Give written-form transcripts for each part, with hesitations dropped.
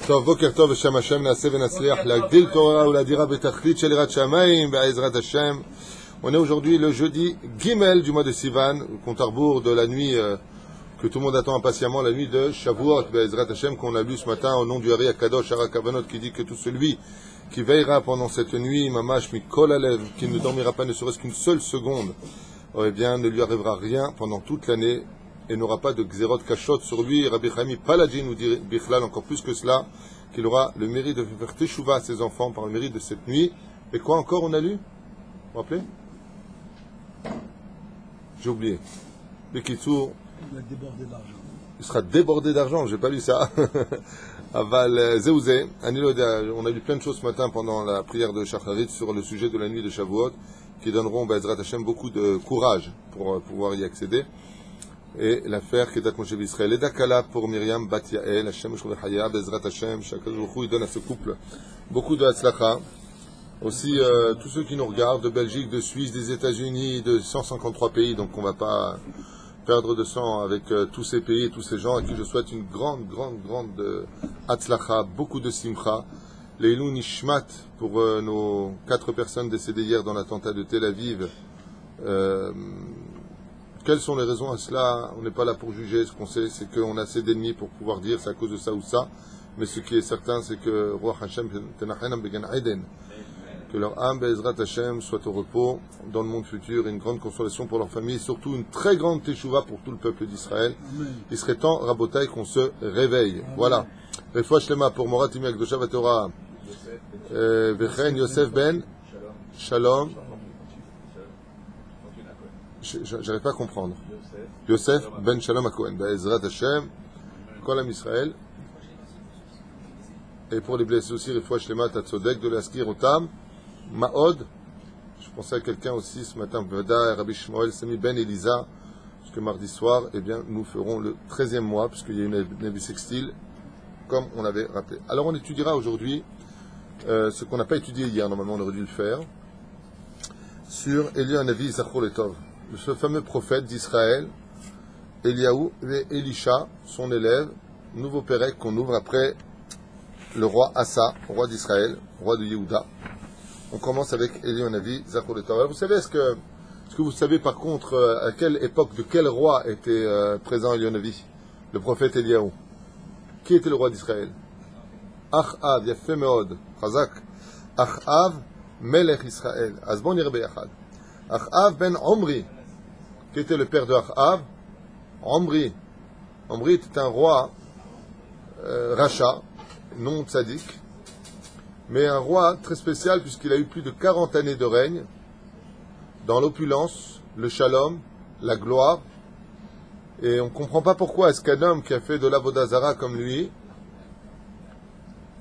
טוב, בוקר טוב בשם השם, נעשה ונצליח להגדיל תורה ולהדירה בתכלית של יראת שמיים בעזרת השם. On est aujourd'hui le jeudi Gimel du mois de Sivan, le compte à rebours de la nuit que tout le monde attend impatiemment, la nuit de Shavuot Be'ezrat Hashem, qu'on a lu ce matin au nom du Hari Akadosh Hara Kavanot, qui dit que tout celui qui veillera pendant cette nuit, Mamash Mikol Alev, qui ne dormira pas ne serait-ce qu'une seule seconde, eh bien ne lui arrivera rien pendant toute l'année et n'aura pas de Xerot Kashot sur lui. Rabbi Chaim Paladji nous dit Bichlal encore plus que cela, qu'il aura le mérite de faire Teshuvah à ses enfants par le mérite de cette nuit. Et quoi encore on a lu? Vous vous rappelez? J'ai oublié. Bekitsour, il sera débordé d'argent, j'ai pas lu ça. Aval Zeouzé, on a lu plein de choses ce matin pendant la prière de Shacharit sur le sujet de la nuit de Shavuot, qui donneront Be'ezrat Hashem beaucoup de courage pour pouvoir y accéder. Et l'affaire Kedat Moshe Israël. Et Dakala pour Myriam Bat Yael, Hashem Shulechaya, Be'ezrat Hashem, Shakal Ruchou, il donne à ce couple beaucoup de Hatzlacha. Aussi, tous ceux qui nous regardent, de Belgique, de Suisse, des États-Unis, de 153 pays, donc on ne va pas perdre de sang avec tous ces pays et tous ces gens à qui je souhaite une grande Hatzlacha, beaucoup de Simcha. Leilou Nishmat pour nos 4 personnes décédées hier dans l'attentat de Tel Aviv. Quelles sont les raisons à cela? On n'est pas là pour juger. Ce qu'on sait, c'est qu'on a assez d'ennemis pour pouvoir dire c'est à cause de ça ou ça. Mais ce qui est certain, c'est que Roi Hashem Tenachenam Began Eden, que leur âme, Be'ezrat Hashem, soit au repos dans le monde futur, et une grande consolation pour leur famille, et surtout une très grande teshuva pour tout le peuple d'Israël. Il serait temps, Rabotai, qu'on se réveille. Voilà. Refoua Shlema pour Morat Imi Akdosha Vatorah, Vechen Yosef Ben Shalom. J'arrive pas à comprendre. Yosef Ben Shalom Akohen, Be'ezrat Hashem, Kol Am Israël. Et pour les blessés aussi, Refoua Shlema Tatzodek de l'Askir Otam. Maod, je pensais à quelqu'un aussi ce matin, Veda, Rabbi Shmuel, Semi Ben Elisa, parce que mardi soir, eh bien, nous ferons le 13e mois, puisqu'il y a une Nevi Sextile, comme on avait rappelé. Alors on étudiera aujourd'hui ce qu'on n'a pas étudié hier, normalement on aurait dû le faire, sur Eliyahu Navi Zachor Letov, ce fameux prophète d'Israël, Eliyahu et Elisha, son élève, nouveau Pérec qu'on ouvre après le roi Asa, roi d'Israël, roi de Yehuda. On commence avec Eliyahu Navi, Zachor Letov. Alors vous savez, est-ce que vous savez par contre à quelle époque, de quel roi était présent Eliyahu Navi, le prophète Eliyahu? Qui était le roi d'Israël? Achav, Yafé Meod, Chazak. Achav, Melech Israël. Azbon Yirbe Yachad. Achav ben Omri. Qui était le père de Achav? Omri. Omri était un roi rachat, non tzaddik, mais un roi très spécial puisqu'il a eu plus de 40 années de règne dans l'opulence, le shalom, la gloire. Et on ne comprend pas pourquoi est-ce qu'un homme qui a fait de l'avodah zara comme lui,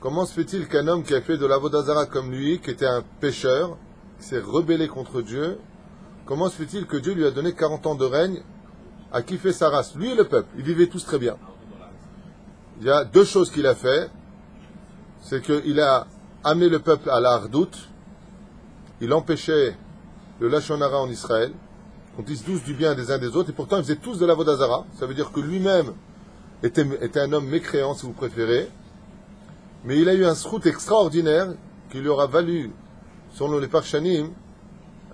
comment se fait-il qu'un homme qui a fait de l'avodah zara comme lui, qui était un pécheur, qui s'est rebellé contre Dieu, comment se fait-il que Dieu lui a donné 40 ans de règne à qui fait sa race? Lui et le peuple, ils vivaient tous très bien. Il y a 2 choses qu'il a fait. C'est qu'il a amené le peuple à la hardout, il empêchait le lashon hara en Israël, qu'on dise tous du bien des uns des autres, et pourtant ils faisaient tous de l'avodah zara. Ça veut dire que lui-même était un homme mécréant, si vous préférez, mais il a eu un srout extraordinaire qui lui aura valu, selon les Parshanim,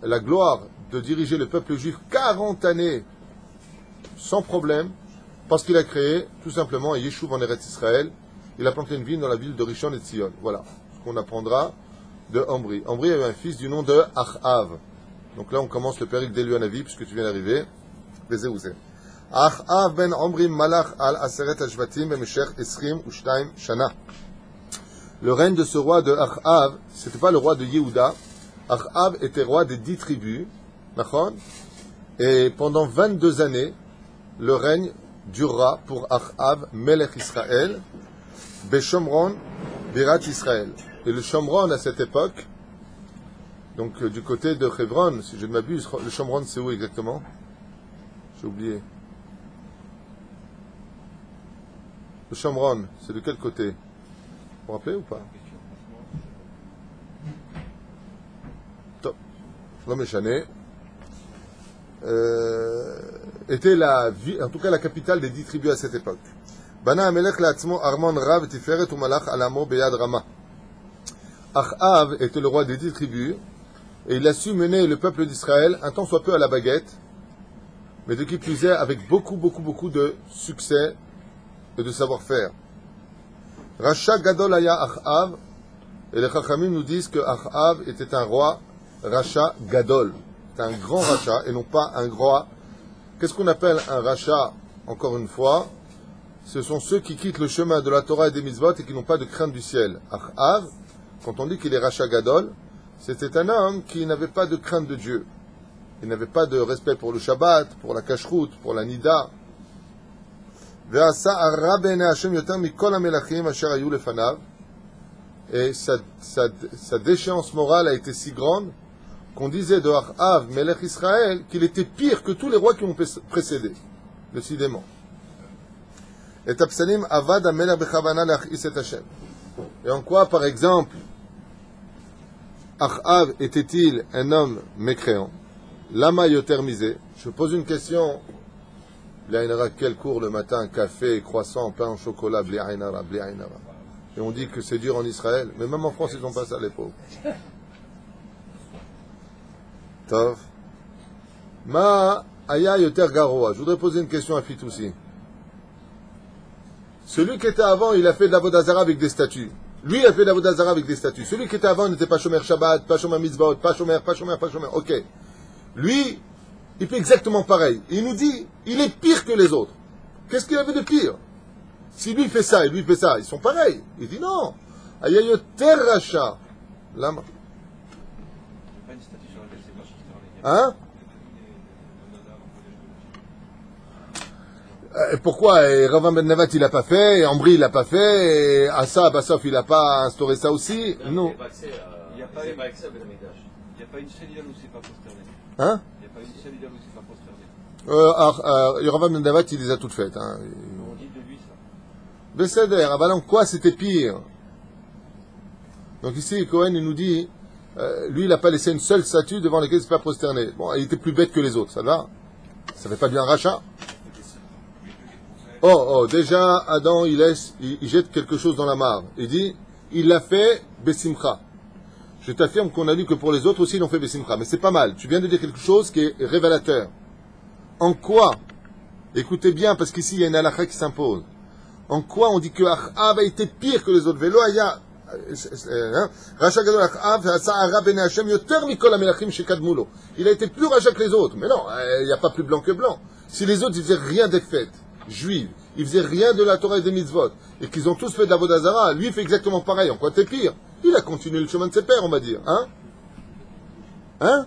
la gloire de diriger le peuple juif 40 années sans problème, parce qu'il a créé tout simplement un yeshuv en Eretz Israël. Il a planté une vigne dans la ville de Rishon et Tzion. Voilà ce qu'on apprendra de Omri. Omri avait un fils du nom de Achav. Donc là, on commence le périple d'Eliyahu Navi, puisque tu viens d'arriver. Bezeouzé. Achav ben Omri malach al aseret hashvatim b'meshech esrim u'shtaim shana. Le règne de ce roi de Achav, c'était pas le roi de Yehuda. Achav était roi des 10 tribus. Et pendant 22 années, le règne durera pour Achav, Melech Israël, Beshomron, Birat Israël. Et le Shomron à cette époque, donc du côté de Hebron, si je ne m'abuse, le Shomron c'est où exactement? J'ai oublié. Le Shomron, c'est de quel côté? Vous vous rappelez ou pas? Top. Non mais Chané. Était en tout cas la capitale des 10 tribus à cette époque. Bana Amelech la'atzmo armon rav tiferet umalach alamo beyad rama. Achav était le roi des 10 tribus, et il a su mener le peuple d'Israël un tant soit peu à la baguette, mais de qui plus est avec beaucoup de succès et de savoir-faire. Racha gadol aya Achav, et les Chachamim nous disent que Achav était un roi Racha gadol. C'est un grand Racha et non pas un roi. Qu'est-ce qu'on appelle un Racha, encore une fois? Ce sont ceux qui quittent le chemin de la Torah et des mitzvot et qui n'ont pas de crainte du ciel. Achav, quand on dit qu'il est Racha gadol, c'était un homme qui n'avait pas de crainte de Dieu. Il n'avait pas de respect pour le Shabbat, pour la Kashrut, pour la Nida. Et sa déchéance morale a été si grande qu'on disait de Achav, Melech Israël, qu'il était pire que tous les rois qui ont précédé, décidément. Et Tapsalim Avad Amelech Bechavana Lachis et Hashem. Et en quoi, par exemple, Achav était-il un homme mécréant? Lama yoter misé. Je pose une question. Bli'ainara, quel cours le matin? Café, croissant, pain au chocolat, bli'ainara, bli'ainara. Et on dit que c'est dur en Israël, mais même en France, ils n'ont pas ça, les pauvres. Tov. Ma aya yoter garoa. Je voudrais poser une question à Fitoussi. Celui qui était avant, il a fait de la vodazara avec des statues. Lui, il a fait de la vodazara avec des statues. Celui qui était avant n'était pas shomer Shabbat, pas shomer mitzvot, pas shomer. Ok. Lui, il fait exactement pareil. Il nous dit, il est pire que les autres. Qu'est-ce qu'il avait de pire? Si lui fait ça et lui fait ça, ils sont pareils. Il dit non. Aya yoter racha. Lama. Hein? Pourquoi Ravan Ben Navat il l'a pas fait, et Ambri il l'a pas fait, et Asa Bassof il n'a pas instauré ça aussi? Non. Il n'y a pas une seule idole où c'est pas prosterné. Hein? Il n'y a pas une seule idole où c'est pas prosterné. Ravan Ben Navat il les a toutes faites. Hein. On dit de lui ça. Besséder, en quoi c'était pire? Donc ici Cohen il nous dit, lui il n'a pas laissé une seule statue devant laquelle il ne s'est pas prosterné. Bon, il était plus bête que les autres, ça va? Ça fait pas bien un rachat? Déjà, Adam, il jette quelque chose dans la mare. Il dit, il l'a fait Bessimcha. Je t'affirme qu'on a lu que pour les autres aussi, ils l'ont fait Bessimcha. Mais c'est pas mal. Tu viens de dire quelque chose qui est révélateur. En quoi? Écoutez bien, parce qu'ici, il y a une halakha qui s'impose. En quoi on dit que Achav a été pire que les autres? Vélo, il a été plus racha que les autres. Mais non, il n'y a pas plus blanc que blanc. Si les autres, ils faisaient rien des fêtes juives, ils faisaient rien de la Torah et des mitzvot, et qu'ils ont tous fait de la Vodazara, lui, il fait exactement pareil. En quoi t'es pire? Il a continué le chemin de ses pères, on va dire. Hein? Hein?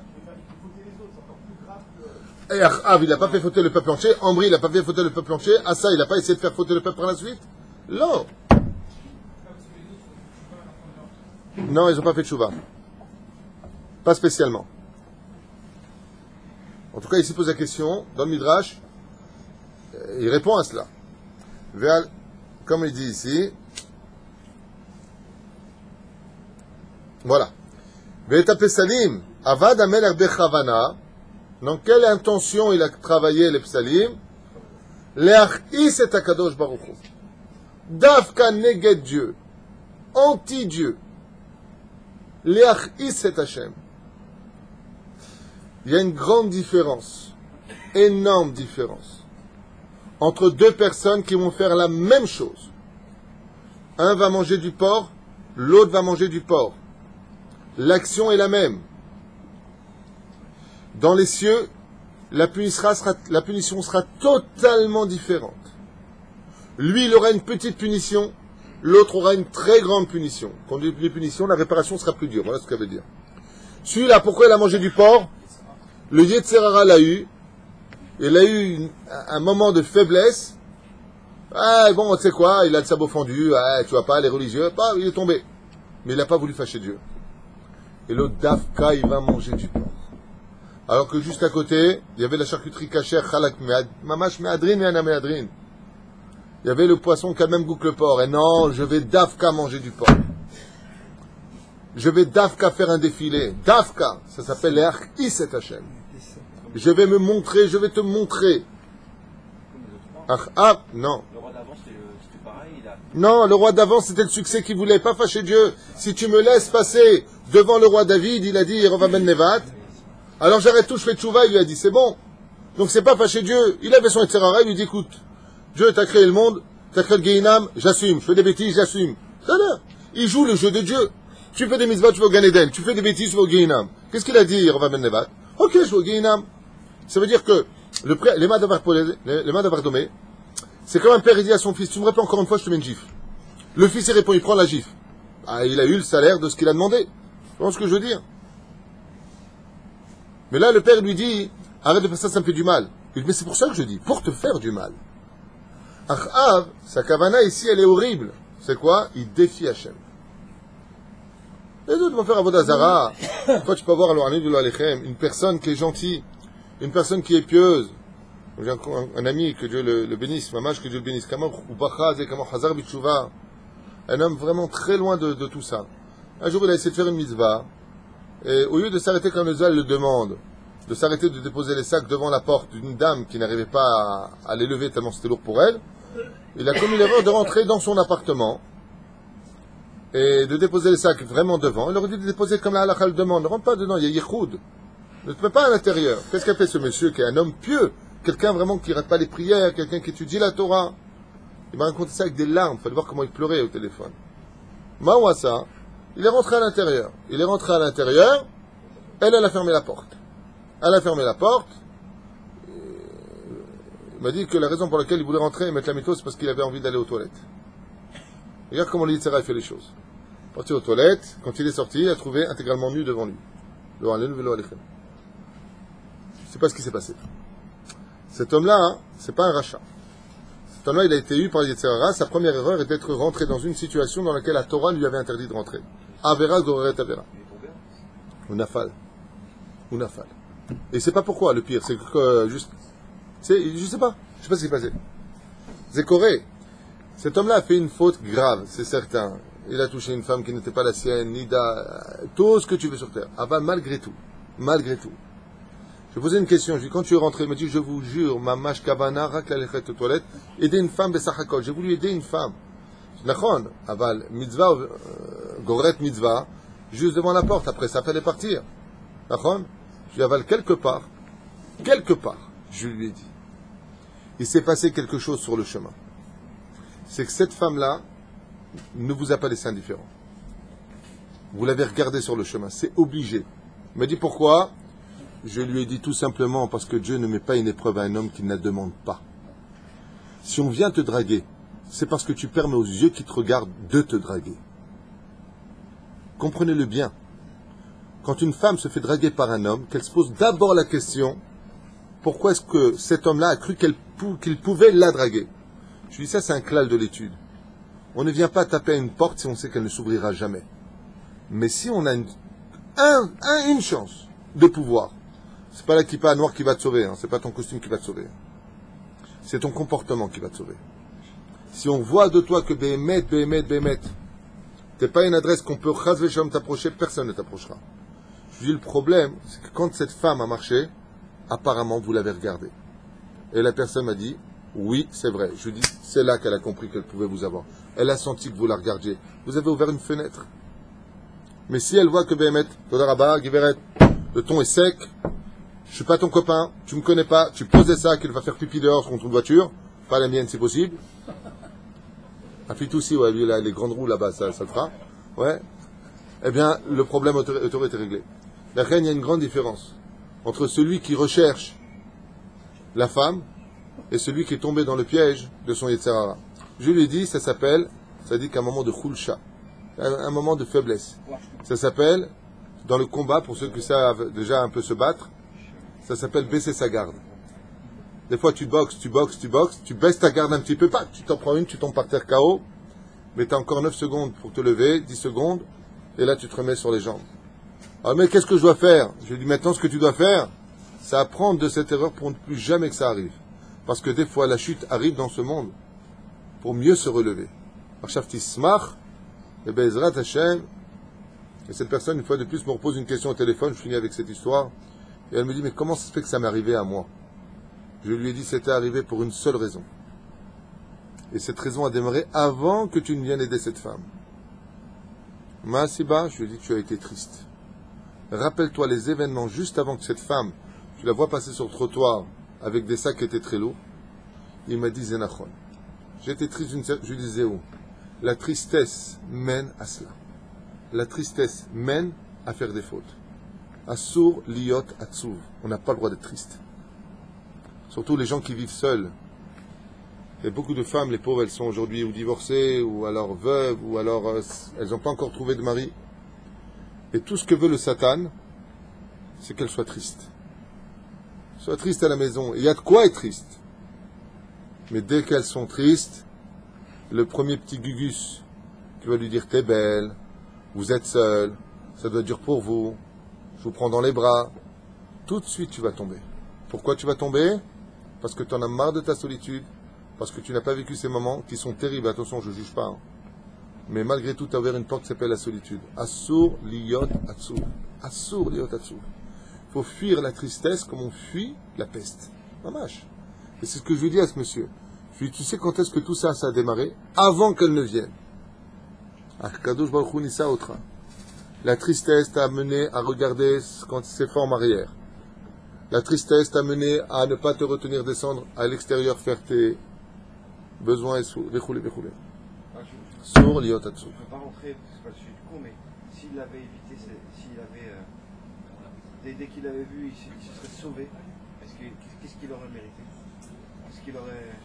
Et Achav, il n'a pas fait fauter le peuple entier. Ambri, il n'a pas fait fauter le peuple entier. Asa, il n'a pas essayé de faire fauter le peuple par la suite. Non. Non, ils n'ont pas fait de chouva. Pas spécialement. En tout cas, ici pose la question, dans le Midrash, il répond à cela. Comme il dit ici, voilà. Salim, Avad Amelech Bechavana, dans quelle intention il a travaillé les psalim? Leachis et Akadosh Baruch Hu. Dafka neged Dieu, anti-Dieu. Leachis et Hashem. Il y a une grande différence, énorme différence, entre deux personnes qui vont faire la même chose. Un va manger du porc, l'autre va manger du porc. L'action est la même. Dans les cieux, la punition sera totalement différente. Lui, il aura une petite punition, l'autre aura une très grande punition. Quand on dit punition, la réparation sera plus dure. Voilà ce que ça veut dire. Celui-là, pourquoi il a mangé du porc? Le Yetzerara l'a eu. Il a eu un moment de faiblesse. Ah, bon, tu sais quoi, il a le sabot fendu. Ah, tu vois pas, les religieux. Bah, il est tombé. Mais il n'a pas voulu fâcher Dieu. Et l'autre, Dafka, il va manger du porc. Alors que juste à côté, il y avait la charcuterie cachère, mamash meadrin et ana meadrin. Il y avait le poisson qui a le même goût que le porc. Et non, je vais Dafka manger du porc. Je vais Dafka faire un défilé. Dafka, ça s'appelle l'Archis et Hachem. Je vais me montrer, je vais te montrer. Ah, non. Le roi d'avant, c'était Non, le roi d'avant, c'était le succès qu'il voulait, pas fâcher Dieu. Si tu me laisses passer devant le roi David, il a dit, Yerovam ben Nevat, alors j'arrête tout, je fais tchouva, il lui a dit, c'est bon. Donc c'est pas fâcher Dieu. Il avait son Etzerara, il lui dit, écoute, Dieu t'a créé le monde, t'as créé le Gehinam, j'assume. Je fais des bêtises, j'assume. Il joue le jeu de Dieu. Tu fais des mitzvot, tu vas au Gan Eden. Tu fais des bêtises, tu vas au Gehinam. Qu'est-ce qu'il a dit, Yerovam ben Nevat? Ok, je vais au Gehinam. Ça veut dire que les mains d'Avardomé, c'est comme un père, il dit à son fils, tu me rappelles encore une fois, je te mets une gifle. Le fils, il répond, il prend la gifle. Ah, il a eu le salaire de ce qu'il a demandé. Tu vois ce que je veux dire? Mais là, le père lui dit, arrête de faire ça, ça me fait du mal. Il dit, mais c'est pour ça que je dis, pour te faire du mal. Achav, sa kavana ici, elle est horrible. C'est quoi? Il défie Hachem. Les autres vont faire Avodah Zara. Toi, tu peux voir une personne qui est gentille, une personne qui est pieuse. J'ai un ami, que Dieu le bénisse, mamage, que Dieu le bénisse. Un homme vraiment très loin de tout ça. Un jour, il a essayé de faire une mitzvah. Et au lieu de s'arrêter quand le Zal le demande, de s'arrêter de déposer les sacs devant la porte d'une dame qui n'arrivait pas à les lever tellement c'était lourd pour elle, il a commis l'erreur de rentrer dans son appartement et de déposer les sacs vraiment devant. Il aurait dû les déposer comme la halakha le demande. Ne rentre pas dedans, il y a yichoud. Ne te mets pas à l'intérieur. Qu'est-ce qu'a fait ce monsieur qui est un homme pieux? Quelqu'un vraiment qui ne rate pas les prières, quelqu'un qui étudie la Torah. Il m'a raconté ça avec des larmes. Il fallait voir comment il pleurait au téléphone. Mawassa, il est rentré à l'intérieur. Il est rentré à l'intérieur. Elle a fermé la porte. Elle a fermé la porte. Il m'a dit que la raison pour laquelle il voulait rentrer et mettre la mytho, c'est parce qu'il avait envie d'aller aux toilettes. Regarde comment l'Yitzhara fait les choses. Parti aux toilettes, quand il est sorti, il a trouvé intégralement nu devant lui. Je ne sais pas ce qui s'est passé. Cet homme-là, hein, c'est pas un rachat. Cet homme-là, il a été eu par Yitzhara. Sa première erreur est d'être rentré dans une situation dans laquelle la Torah lui avait interdit de rentrer. Avera goreret avera. Unafal. Unafal. Et c'est pas pourquoi, le pire. C'est que juste... je sais pas ce qui s'est passé. Zécoré. Cet homme-là a fait une faute grave, c'est certain. Il a touché une femme qui n'était pas la sienne, tout ce que tu veux sur terre. Ah bah, malgré tout. Je posais une question, je dis, quand tu es rentré, il m'a dit, je vous jure, ma mâche kabana, rak la lechet aux toilettes, aider une femme besachakol. J'ai voulu aider une femme. Nachon, aval, mitzvah, goret mitzvah, juste devant la porte, après ça fallait partir. Nachon, je dis, aval, quelque part, je lui ai dit, il s'est passé quelque chose sur le chemin. C'est que cette femme-là ne vous a pas laissé indifférent. Vous l'avez regardée sur le chemin, c'est obligé. Il m'a dit pourquoi? Je lui ai dit tout simplement parce que Dieu ne met pas une épreuve à un homme qui ne la demande pas. Si on vient te draguer, c'est parce que tu permets aux yeux qui te regardent de te draguer. Comprenez-le bien. Quand une femme se fait draguer par un homme, qu'elle se pose d'abord la question, pourquoi est-ce que cet homme-là a cru qu'il pouvait la draguer? Je lui dis ça, c'est un clal de l'étude. On ne vient pas taper à une porte si on sait qu'elle ne s'ouvrira jamais. Mais si on a une chance de pouvoir, c'est pas la kippa noire qui va te sauver, hein, c'est pas ton costume qui va te sauver. C'est ton comportement qui va te sauver. Si on voit de toi que Béhémet, t'es pas une adresse qu'on peut chas t'approcher, personne ne t'approchera. Je dis le problème, c'est que quand cette femme a marché, apparemment vous l'avez regardée. Et la personne m'a dit, oui, c'est vrai. Je lui dis, c'est là qu'elle a compris qu'elle pouvait vous avoir. Elle a senti que vous la regardiez. Vous avez ouvert une fenêtre. Mais si elle voit que Béhémet, Todarabah, Giveret, le ton est sec, je suis pas ton copain, tu me connais pas, tu poses des sacs, il va faire pipi dehors contre une voiture, pas la mienne si possible. Afit aussi, ouais, lui, là, les grandes roues là-bas, ça le fera. Ouais. Eh bien, le problème aurait été réglé. La reine, il y a une grande différence entre celui qui recherche la femme et celui qui est tombé dans le piège de son Yetzirah. Je lui ai dit, ça dit qu'un moment de khulsha, un moment de faiblesse. Ça s'appelle, dans le combat, pour ceux qui savent déjà un peu se battre, ça s'appelle baisser sa garde. Des fois, tu boxes, tu baisses ta garde un petit peu, pas, tu t'en prends une, tu tombes par terre KO, mais tu as encore 9 secondes pour te lever, 10 secondes, et là, tu te remets sur les jambes. Alors, mais qu'est-ce que je dois faire? Je lui dis, maintenant, ce que tu dois faire, c'est apprendre de cette erreur pour ne plus jamais que ça arrive. Parce que des fois, la chute arrive dans ce monde pour mieux se relever. Et Bezrat Hashem, et cette personne, une fois de plus, me repose une question au téléphone, je finis avec cette histoire, et elle me dit, mais comment ça se fait que ça m'est arrivé à moi? Je lui ai dit, c'était arrivé pour une seule raison. Et cette raison a démarré avant que tu ne viennes aider cette femme. Maasiba, je lui ai dit, tu as été triste. Rappelle-toi les événements juste avant que cette femme, tu la vois passer sur le trottoir avec des sacs qui étaient très lourds. Il m'a dit, Zenachon. J'étais triste, je lui disais où? La tristesse mène à cela. La tristesse mène à faire des fautes. Assour liot atsuv. On n'a pas le droit d'être triste. Surtout les gens qui vivent seuls. Il y a beaucoup de femmes, les pauvres, elles sont aujourd'hui ou divorcées, ou alors veuves, ou alors elles n'ont pas encore trouvé de mari. Et tout ce que veut le Satan, c'est qu'elles soient tristes. Soient tristes à la maison. Il y a de quoi être triste. Mais dès qu'elles sont tristes, le premier petit gugus qui va lui dire t'es belle, vous êtes seul, ça doit être dur pour vous, je vous prends dans les bras, tout de suite tu vas tomber. Pourquoi tu vas tomber? Parce que tu en as marre de ta solitude, parce que tu n'as pas vécu ces moments qui sont terribles. Attention, je ne juge pas. Hein. Mais malgré tout, tu as ouvert une porte qui s'appelle la solitude. Assur liyot atsuv. Assur liyot atsuv. Il faut fuir la tristesse comme on fuit la peste. Mamash. Et c'est ce que je lui dis à ce monsieur. Je lui dis, tu sais quand est-ce que tout ça, ça a démarré? Avant qu'elle ne vienne. Kadosh Baruch Hu Nisa Otra. La tristesse t'a amené à regarder quand ses formes arrière. La tristesse t'a amené à ne pas te retenir descendre à l'extérieur faire tes besoins et sous. Véchoulé. Sour liot atsu. Je ne peux pas rentrer, c'est pas le sujet du cours, mais s'il avait évité, s'il avait. Dès qu'il avait vu, il se serait sauvé. Qu'est-ce qu'il aurait mérité? Est-ce qu'il aurait.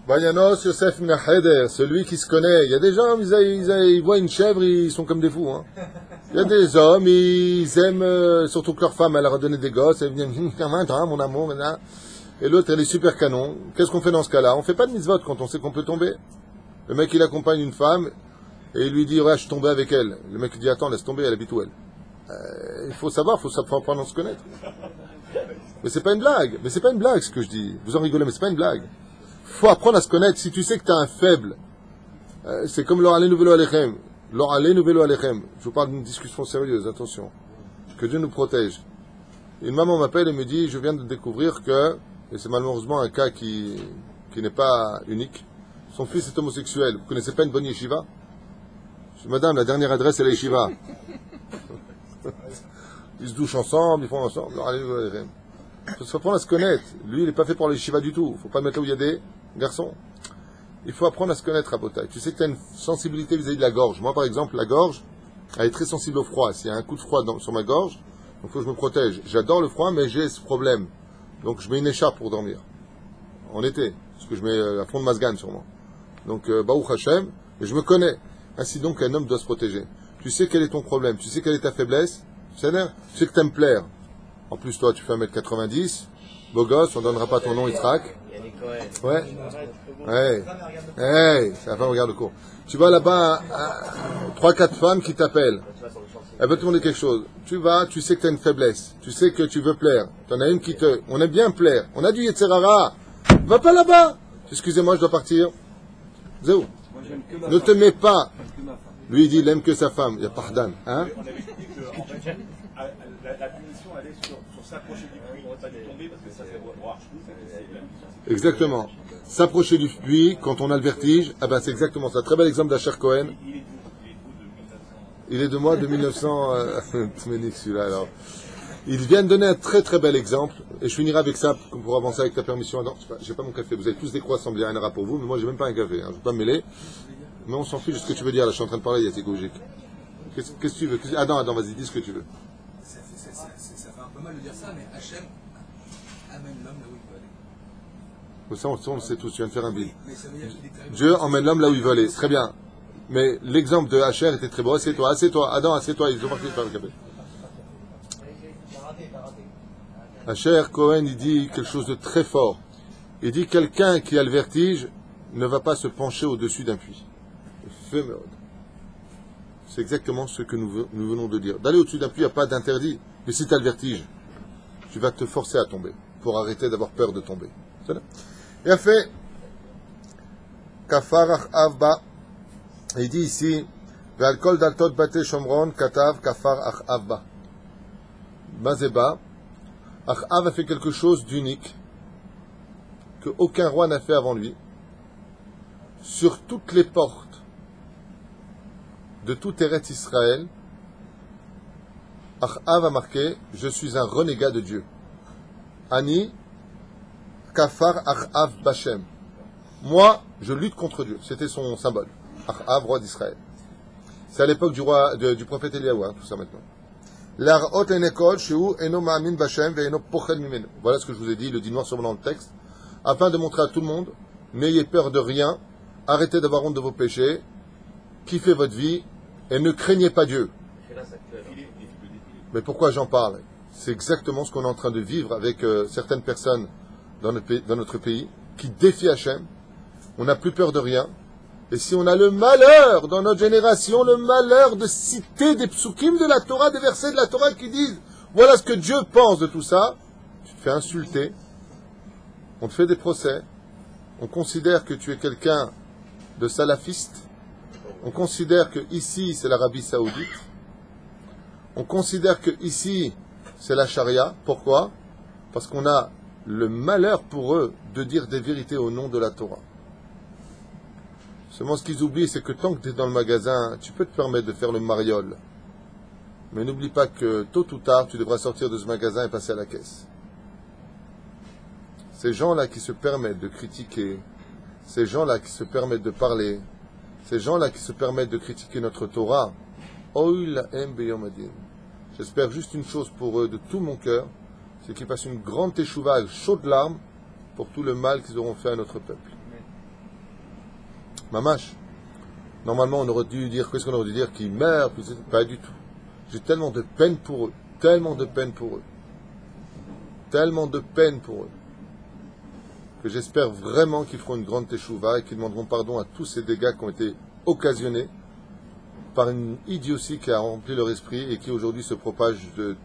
Bayanos Yosef Minacheder, celui qui se connaît. Il y a des gens, ils voient une chèvre, ils sont comme des fous. Hein. Il y a des hommes, ils aiment, surtout que leur femme, elle leur a donné des gosses, elle vient, mon amour, maintenant. Et l'autre, elle est super canon. Qu'est-ce qu'on fait dans ce cas-là? On fait pas de mitzvot quand on sait qu'on peut tomber. Le mec, il accompagne une femme, et il lui dit, ouais, je suis tombé avec elle. Le mec, il dit, attends, laisse tomber, elle habite où elle? Il faut savoir, faut apprendre à se connaître. Mais c'est pas une blague. Mais c'est pas une blague, ce que je dis. Vous en rigolez, mais c'est pas une blague. Faut apprendre à se connaître. Si tu sais que tu as un faible, c'est comme l'or alenu velo alechem. L'or alenu velo alechem. Je vous parle d'une discussion sérieuse, attention. Que Dieu nous protège. Une maman m'appelle et me dit, je viens de découvrir que, et c'est malheureusement un cas qui n'est pas unique, son fils est homosexuel. Vous connaissez pas une bonne yeshiva? Je dis, madame, la dernière adresse c'est la yeshiva. Ils se douchent ensemble, ils font ensemble. L'or alenu velo alechem. Il faut apprendre à se connaître. Lui, il n'est pas fait pour les yeshiva du tout. Il ne faut pas le mettre là où il y a des garçons. Il faut apprendre à se connaître à Botaï. Tu sais que tu as une sensibilité vis-à-vis de la gorge. Moi, par exemple, la gorge, elle est très sensible au froid. S'il y a un coup de froid sur ma gorge, il faut que je me protège. J'adore le froid, mais j'ai ce problème. Donc, je mets une écharpe pour dormir. En été. Parce que je mets à fond de masgan sur moi. Donc, Baruch Hashem, et je me connais. Ainsi donc, un homme doit se protéger. Tu sais quel est ton problème. Tu sais quelle est ta faiblesse. Tu sais que tu aimes plaire. En plus, toi, tu fais 1m90, beau gosse, on ne donnera pas ton nom, Yitzhak. Ouais. Hey, c'est la femme regarde le cours. Tu vas là-bas, 3-4 femmes qui t'appellent. Elle veut te demander quelque chose. Tu vas, tu sais que tu as une faiblesse. Tu sais que tu veux plaire. Tu en as une qui te... On aime bien plaire. On a du Yetzerara. Va pas là-bas. Excusez-moi, je dois partir. Zéou. Ne te mets pas. Lui, il dit, il aime que sa femme. Il y a pardon. Hein? La punition, elle est sur s'approcher du puits, pas de tomber parce que ça fait voir. Exactement. S'approcher du puits quand on a le vertige, ah ben c'est exactement ça. Très bel exemple d'Asher Cohen. Il est de moi de 1900. Tménik celui-là alors. Il vient de donner un très très bel exemple et je finirai avec ça pour avancer avec ta permission. Non, j'ai pas mon café. Vous avez tous des croissants bien un pour vous, mais moi j'ai même pas un café. Hein. Je ne vais pas me mêler. Mais on s'en fiche de ce que tu veux dire. Là, je suis en train de parler. Il y a écologique. Qu'est-ce que tu veux? Adam, vas-y, dis ce que tu veux. Ça fait un peu mal de dire ça, mais Hachem amène l'homme là où il veut aller. Ça, on le sait tous, tu viens de faire un bill. Dieu emmène l'homme là où il veut aller. Très bien. Mais l'exemple de Hacher était très beau. Assieds-toi. Adam, assieds-toi. Ils ont marqué par le café. Hacher Cohen, il dit quelque chose de très fort. Il dit quelqu'un qui a le vertige ne va pas se pencher au-dessus d'un puits. C'est exactement ce que nous venons de dire. D'aller au-dessus d'un puits, il n'y a pas d'interdit. Mais si tu as le vertige, tu vas te forcer à tomber pour arrêter d'avoir peur de tomber. Il a fait Kafar Avba. Il dit ici Ve'alkol daltot bate shomron katav Kafar Avba. Mazeba. Achav a fait quelque chose d'unique que aucun roi n'a fait avant lui. sur toutes les portes de tout Eretz Israël, Achav a marqué, je suis un renégat de Dieu. Ani, Kafar Achav Bashem. Moi, je lutte contre Dieu. C'était son symbole. Achav, roi d'Israël. C'est à l'époque du prophète Eliyahu, tout ça maintenant. Voilà ce que je vous ai dit, le dit noir sur blanc dans le texte, afin de montrer à tout le monde, n'ayez peur de rien, arrêtez d'avoir honte de vos péchés, kiffez votre vie, et ne craignez pas Dieu. Mais pourquoi j'en parle? C'est exactement ce qu'on est en train de vivre avec certaines personnes dans notre pays, qui défient Hachem. On n'a plus peur de rien. Et si on a le malheur, dans notre génération, le malheur de citer des psukim de la Torah, des versets de la Torah qui disent « Voilà ce que Dieu pense de tout ça », tu te fais insulter, on te fait des procès, on considère que tu es quelqu'un de salafiste, on considère que ici c'est l'Arabie Saoudite, on considère que ici c'est la charia. Pourquoi? Parce qu'on a le malheur pour eux de dire des vérités au nom de la Torah. Seulement, ce qu'ils oublient, c'est que tant que tu es dans le magasin, tu peux te permettre de faire le mariole. Mais n'oublie pas que tôt ou tard, tu devras sortir de ce magasin et passer à la caisse. Ces gens-là qui se permettent de critiquer, ces gens-là qui se permettent de parler, ces gens-là qui se permettent de critiquer notre Torah, j'espère juste une chose pour eux de tout mon cœur, c'est qu'ils fassent une grande teshuva, chaude larmes, pour tout le mal qu'ils auront fait à notre peuple. Mamash. Normalement, on aurait dû dire, qu'est-ce qu'on aurait dû dire? Qu'ils meurent, pas du tout. J'ai tellement de peine pour eux, tellement de peine pour eux, tellement de peine pour eux, que j'espère vraiment qu'ils feront une grande teshuva et qu'ils demanderont pardon à tous ces dégâts qui ont été occasionnés par une idiotie qui a rempli leur esprit et qui aujourd'hui se propage de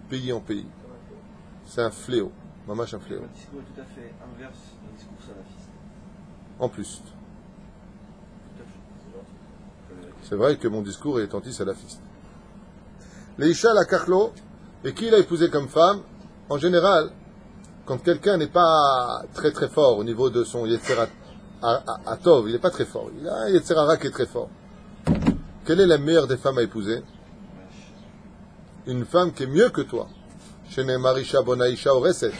pays en pays. C'est un fléau, mamash un fléau. Un discours tout à fait inverse d'un discours salafiste. En plus. C'est vrai que mon discours est anti-salafiste. Leisha la Karlo, et qui l'a épousé comme femme? En général, quand quelqu'un n'est pas très très fort au niveau de son Yetzer Atov, il n'est pas très fort. Il a un Yetzer Hara qui est très fort. Quelle est la meilleure des femmes à épouser? Une femme qui est mieux que toi. Marisha Bonaisha Oreset.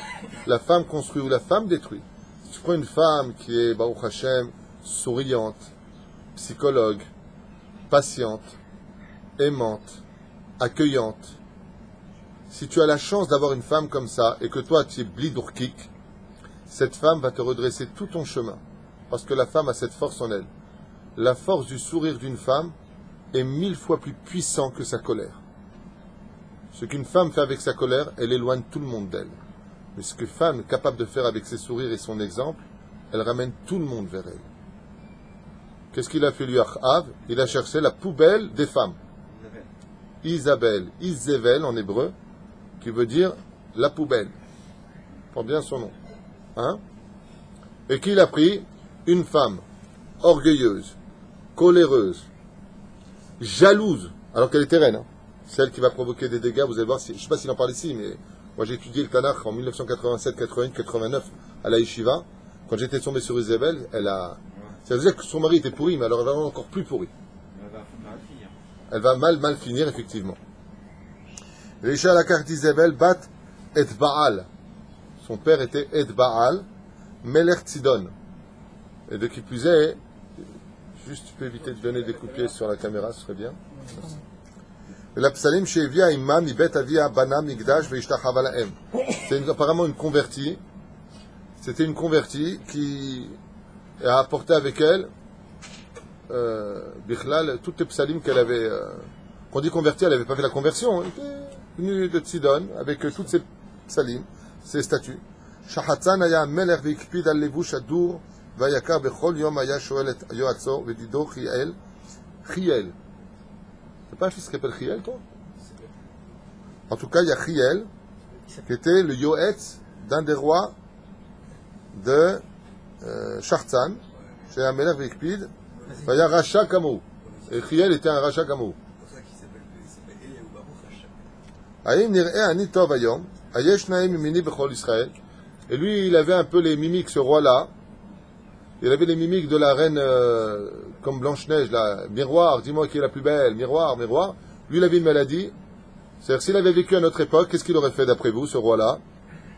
La femme construit ou la femme détruit. Si tu prends une femme qui est, Baruch Hashem, souriante, psychologue, patiente, aimante, accueillante, si tu as la chance d'avoir une femme comme ça et que toi tu es blidourkik, cette femme va te redresser tout ton chemin. Parce que la femme a cette force en elle. La force du sourire d'une femme est 1000 fois plus puissant que sa colère. Ce qu'une femme fait avec sa colère, elle éloigne tout le monde d'elle. Mais ce qu'une femme est capable de faire avec ses sourires et son exemple, elle ramène tout le monde vers elle. Qu'est-ce qu'il a fait lui, Achav? Il a cherché la poubelle des femmes. Isabelle, Isabelle en hébreu, qui veut dire la poubelle. Prends bien son nom. Hein? Et qu'il a pris une femme orgueilleuse, coléreuse, jalouse, alors qu'elle était reine. Hein? Celle qui va provoquer des dégâts, vous allez voir, je ne sais pas s'il en parle ici, mais moi j'ai étudié le Tanakh en 1987, 88, 89 à la Yeshiva. Quand j'étais tombé sur Isabelle, ça veut dire que son mari était pourri, mais alors elle va encore plus pourri. Elle va mal finir, effectivement. Reisha la carte d'Isabelle, bat et Baal. Son père était et Baal, Melech Tzidon. Et de qui plus est, juste tu peux éviter de donner des coups de pied sur la caméra, ce serait bien. La psalim she'evia imam mibet avia bana migdash ve'ishtachav alahem. C'est apparemment une convertie. C'était une convertie qui a apporté avec elle Bichlal, toutes les psalim qu'elle avait. Quand on dit convertie, elle n'avait pas fait la conversion. Elle était venue de Tzidon avec toutes ces psalim, ces statues. Shahatzan aya melech ve'ikpid al levush adur va'yakar bechol yom aya shoel et yoatzo v'dido chiel. Chiel. C'est pas un fils qui s'appelle Chiel, toi? En tout cas, il y a Chiel, qui était le Yoetz d'un des rois de Shartzan, chez Amelech Vikpid. Il y a Racha Kamou. Et Chiel était un Racha Kamou. C'est pour ça qu'il s'appelle Eliyahu Baruch Hashem. Aïm nir'e ani tov ayom, ayesh naim mimini bechol Israël. Et lui, il avait un peu les mimiques, ce roi-là. Il avait les mimiques de la reine comme Blanche-Neige, là. Miroir, dis-moi qui est la plus belle. Miroir, miroir. Lui, il avait une maladie. C'est-à-dire, s'il avait vécu à notre époque, qu'est-ce qu'il aurait fait d'après vous, ce roi-là?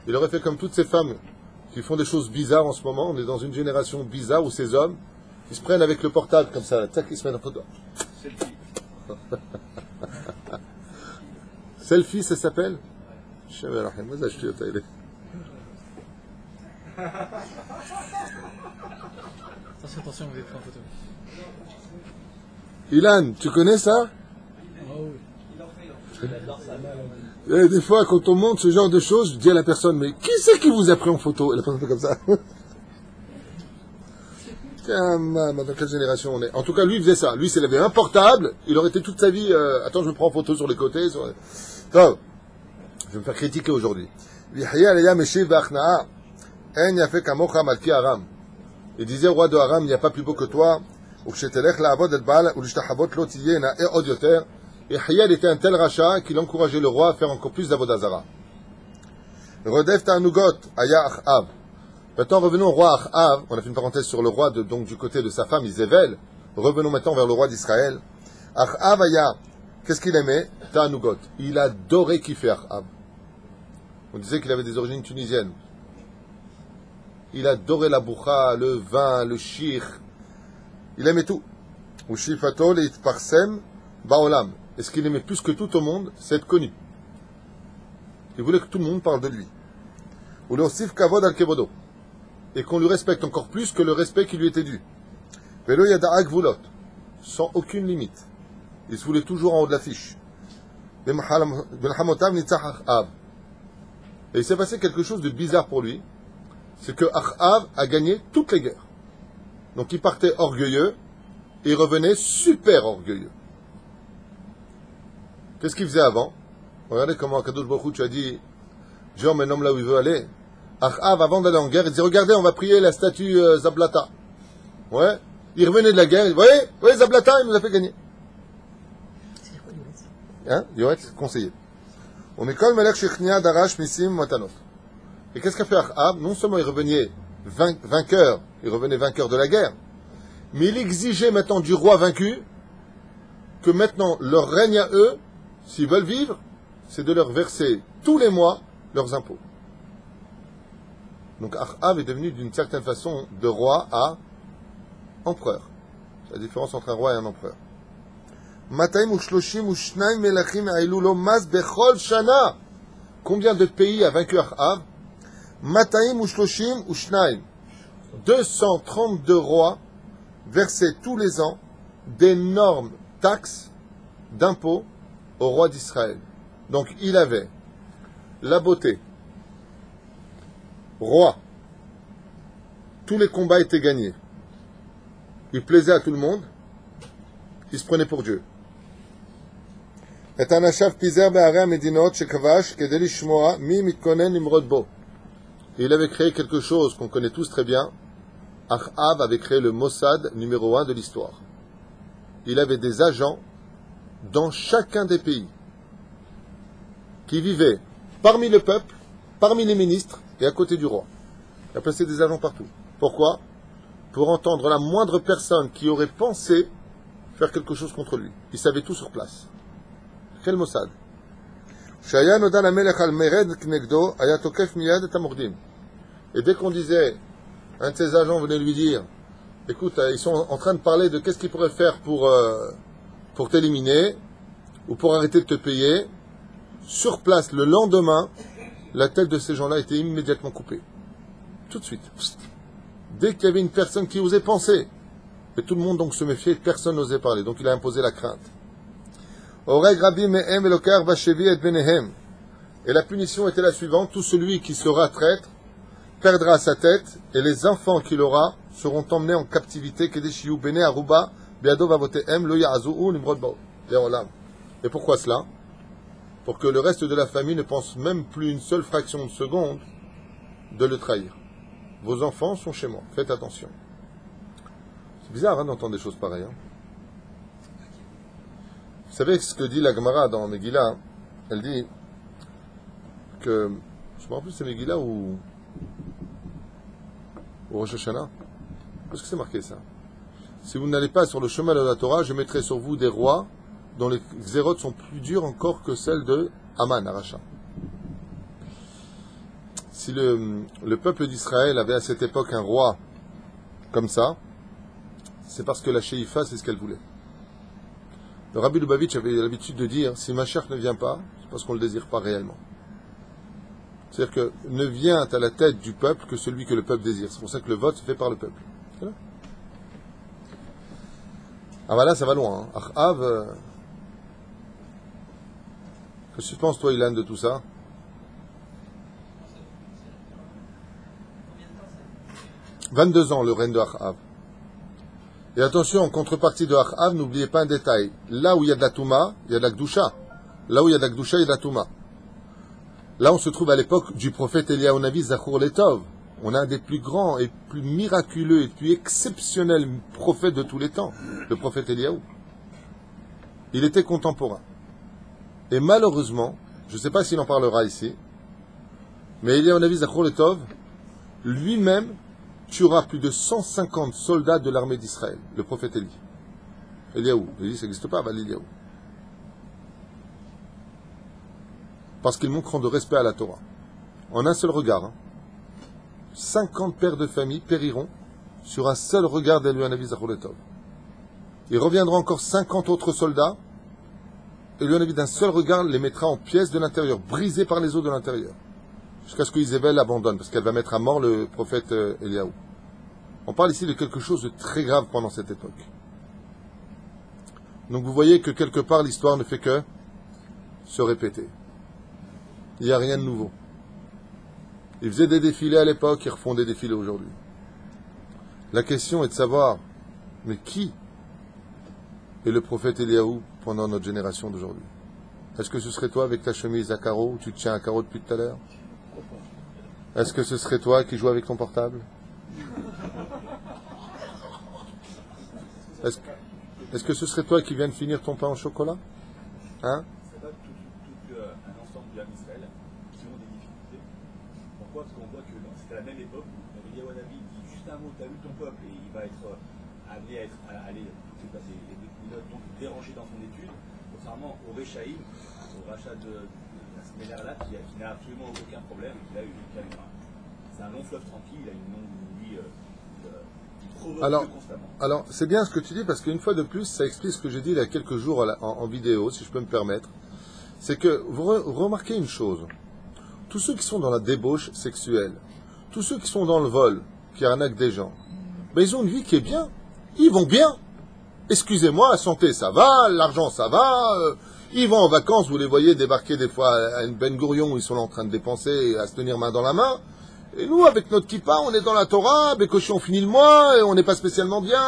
Il aurait fait comme toutes ces femmes qui font des choses bizarres en ce moment. On est dans une génération bizarre où ces hommes, ils se prennent avec le portable comme ça. Tac, ils se mettent en photo. Selfie. Selfie, ça s'appelle? Attention, vous avez pris en photo. Ilan, tu connais ça? Oh oui. Et des fois, quand on montre ce genre de choses, je dis à la personne, mais qui c'est qui vous a pris en photo? Et la personne fait comme ça. Dans quelle génération on est? En tout cas, lui, il faisait ça. Lui, s'il avait un portable, il aurait été toute sa vie, attends, je me prends en photo sur les côtés. Sur... je vais me faire critiquer aujourd'hui. Il disait au roi de Aram, il n'y a pas plus beau que toi. Et Hiel était un tel rachat qu'il encourageait le roi à faire encore plus d'Avodazara. Rodef Ta'anugot, Aya Achav. Maintenant, revenons au roi Achav. On a fait une parenthèse sur le roi, donc du côté de sa femme Izével. Revenons maintenant vers le roi d'Israël. Achav Aya, qu'est-ce qu'il aimait? Ta'anugot. Il adorait kiffer Achav. On disait qu'il avait des origines tunisiennes. Il adorait la boucha, le vin, le shir. Il aimait tout. Ushifato leitparsem baolam. Et ce qu'il aimait plus que tout au monde, c'est être connu. Il voulait que tout le monde parle de lui. Ou le osif kavod al kevodo. Et qu'on lui respecte encore plus que le respect qui lui était dû. Velo yada'a gvulot. Sans aucune limite. Il se voulait toujours en haut de l'affiche. Et il s'est passé quelque chose de bizarre pour lui. C'est que Achav a gagné toutes les guerres. Donc il partait orgueilleux et il revenait super orgueilleux. Qu'est-ce qu'il faisait avant? Regardez comment Kadosh Baruch Hu, tu as dit, Dieu emmène l'homme là où il veut aller. Achav, avant d'aller en guerre, il disait, regardez, on va prier la statue Zablata. Ouais. Il revenait de la guerre, il dit, voyez, Zablata, il nous a fait gagner. Hein? Yoretz, conseiller. On est comme Melech Shechnia Darash Misim Matanot. Et qu'est-ce qu'a fait Achav? Non seulement il revenait vainqueur, il revenait vainqueur de la guerre, mais il exigeait maintenant du roi vaincu que maintenant leur règne à eux, s'ils veulent vivre, c'est de leur verser tous les mois leurs impôts. Donc Achav est devenu d'une certaine façon de roi à empereur. C'est la différence entre un roi et un empereur. Combien de pays a vaincu Achav? 232 rois versaient tous les ans d'énormes taxes d'impôts au roi d'Israël. Donc il avait la beauté, roi, tous les combats étaient gagnés, il plaisait à tout le monde, il se prenait pour Dieu. Et il avait créé quelque chose qu'on connaît tous très bien. Achav avait créé le Mossad numéro 1 de l'histoire. Il avait des agents dans chacun des pays qui vivaient parmi le peuple, parmi les ministres et à côté du roi. Il a placé des agents partout. Pourquoi? Pour entendre la moindre personne qui aurait pensé faire quelque chose contre lui. Il savait tout sur place. Quel Mossad? Et dès qu'on disait, un de ses agents venait lui dire, écoute, ils sont en train de parler de qu'est-ce qu'ils pourraient faire pour t'éliminer ou pour arrêter de te payer, sur place, le lendemain, la tête de ces gens-là était immédiatement coupée. Tout de suite. Dès qu'il y avait une personne qui osait penser, et tout le monde donc se méfiait, personne n'osait parler. Donc il a imposé la crainte. Et la punition était la suivante, tout celui qui sera traître perdra sa tête, et les enfants qu'il aura seront emmenés en captivité. Et pourquoi cela? Pour que le reste de la famille ne pense même plus une seule fraction de seconde de le trahir. Vos enfants sont chez moi, faites attention. C'est bizarre d'entendre des choses pareilles. Vous savez ce que dit la Gemara dans Megillah? Elle dit que, je me rappelle c'est Megillah ou Rosh Hashanah. Parce que c'est marqué ça. Si vous n'allez pas sur le chemin de la Torah, je mettrai sur vous des rois dont les xérotes sont plus dures encore que celles de Haman, Aracha. Si le peuple d'Israël avait à cette époque un roi comme ça, c'est parce que la Sheïfa, c'est ce qu'elle voulait. Le Rabbi Lubavitch avait l'habitude de dire, si Mashiach ne vient pas, c'est parce qu'on ne le désire pas réellement. C'est-à-dire que ne vient à la tête du peuple que celui que le peuple désire. C'est pour ça que le vote se fait par le peuple. Ah bah là, ça va loin. Hein. Achav, qu'est-ce que tu penses, toi, Ilan, de tout ça? « 22 ans, le règne de Achav. Et attention, en contrepartie de Achav, n'oubliez pas un détail. Là où il y a de la Touma, il y a de la Gdusha. Là où il y a de la Gdusha, il y a de la Touma. Là, on se trouve à l'époque du prophète Eliyahu Navi Zachor Letov. On a un des plus grands et plus miraculeux et plus exceptionnels prophètes de tous les temps, le prophète Eliyahu. Il était contemporain. Et malheureusement, je ne sais pas s'il en parlera ici, mais Eliyahu Navi Zachor Letov, lui-même, tuera plus de 150 soldats de l'armée d'Israël, le prophète Élie. Eliyahu, Élie, ça n'existe pas, Eliyahu. Parce qu'ils manqueront de respect à la Torah. En un seul regard, hein. 50 pères de famille périront sur un seul regard d'Eliyahu Navi Zachor Letov. Il reviendra encore 50 autres soldats, et Eliyahu Navi d'un seul regard les mettra en pièces de l'intérieur, brisés par les eaux de l'intérieur. Jusqu'à ce que Isabelle abandonne, parce qu'elle va mettre à mort le prophète Eliyahu. On parle ici de quelque chose de très grave pendant cette époque. Donc vous voyez que quelque part l'histoire ne fait que se répéter. Il n'y a rien de nouveau. Ils faisaient des défilés à l'époque, ils refont des défilés aujourd'hui. La question est de savoir, mais qui est le prophète Eliyahu pendant notre génération d'aujourd'hui? Est-ce que ce serait toi avec ta chemise à carreaux, où tu te tiens à carreaux depuis tout à l'heure? Est-ce que ce serait toi qui joues avec ton portable? Est-ce que ce serait toi qui viens de finir ton pain au chocolat? Hein? C'est pas tout un ensemble du Israël qui ont des difficultés. Pourquoi? Parce qu'on voit que c'était à la même époque où Eliyahu Navi dit juste un mot, t'as eu ton peuple, et il va être amené à aller donc dérangé dans son étude, contrairement au Réchaïm, au rachat de la Sméler-là, qui n'a absolument aucun problème. C'est un long fleuve tranquille, il a une longue nuit qui provoque constamment. Alors, c'est bien ce que tu dis, parce qu'une fois de plus, ça explique ce que j'ai dit il y a quelques jours en vidéo, si je peux me permettre. C'est que vous remarquez une chose. Tous ceux qui sont dans la débauche sexuelle, tous ceux qui sont dans le vol, qui arnaquent des gens, ben ils ont une vie qui est bien. Ils vont bien. Excusez-moi, la santé ça va, l'argent ça va, ils vont en vacances, vous les voyez débarquer des fois à une Ben Gurion où ils sont là en train de dépenser, à se tenir main dans la main. Et nous, avec notre kippa, on est dans la Torah, Bécochi, on finit le mois, et on n'est pas spécialement bien,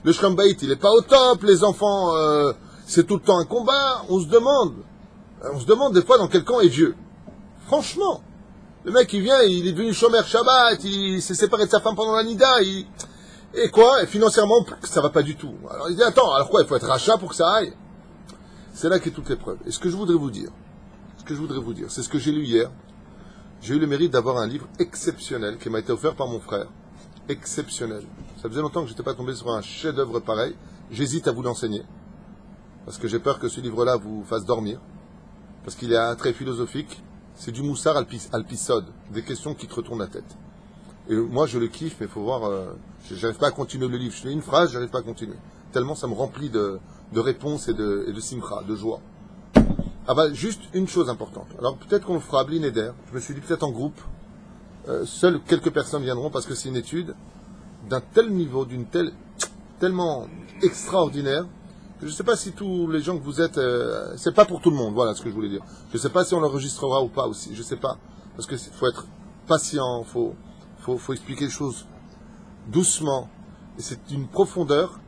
le Shlom Bayit, il n'est pas au top, les enfants, c'est tout le temps un combat. On se demande des fois dans quel camp est Dieu. Franchement, le mec il vient, il est devenu Shomer Shabbat, il s'est séparé de sa femme pendant la Nida, et quoi? Et financièrement, ça va pas du tout. Alors il dit, attends, alors quoi, il faut être rachat pour que ça aille? C'est là qu'est toute l'épreuve. Et ce que je voudrais vous dire, c'est ce que j'ai lu hier. J'ai eu le mérite d'avoir un livre exceptionnel qui m'a été offert par mon frère. Exceptionnel. Ça faisait longtemps que je n'étais pas tombé sur un chef-d'œuvre pareil. J'hésite à vous l'enseigner. Parce que j'ai peur que ce livre-là vous fasse dormir. Parce qu'il est un trait philosophique. C'est du moussard alpisode. Des questions qui te retournent la tête. Et moi, je le kiffe, mais il faut voir... j'arrive pas à continuer le livre. Je fais une phrase, j'arrive pas à continuer. Tellement ça me remplit de réponses et de simcha, de joie. Ah bah, juste une chose importante. Alors peut-être qu'on le fera à Blineder. Je me suis dit peut-être en groupe. Seules quelques personnes viendront parce que c'est une étude d'un tel niveau, tellement extraordinaire, que je ne sais pas si tous les gens que vous êtes, c'est pas pour tout le monde, voilà ce que je voulais dire. Je ne sais pas si on l'enregistrera ou pas aussi, je ne sais pas. Parce qu'il faut être patient, faut expliquer les choses doucement. Et c'est une profondeur,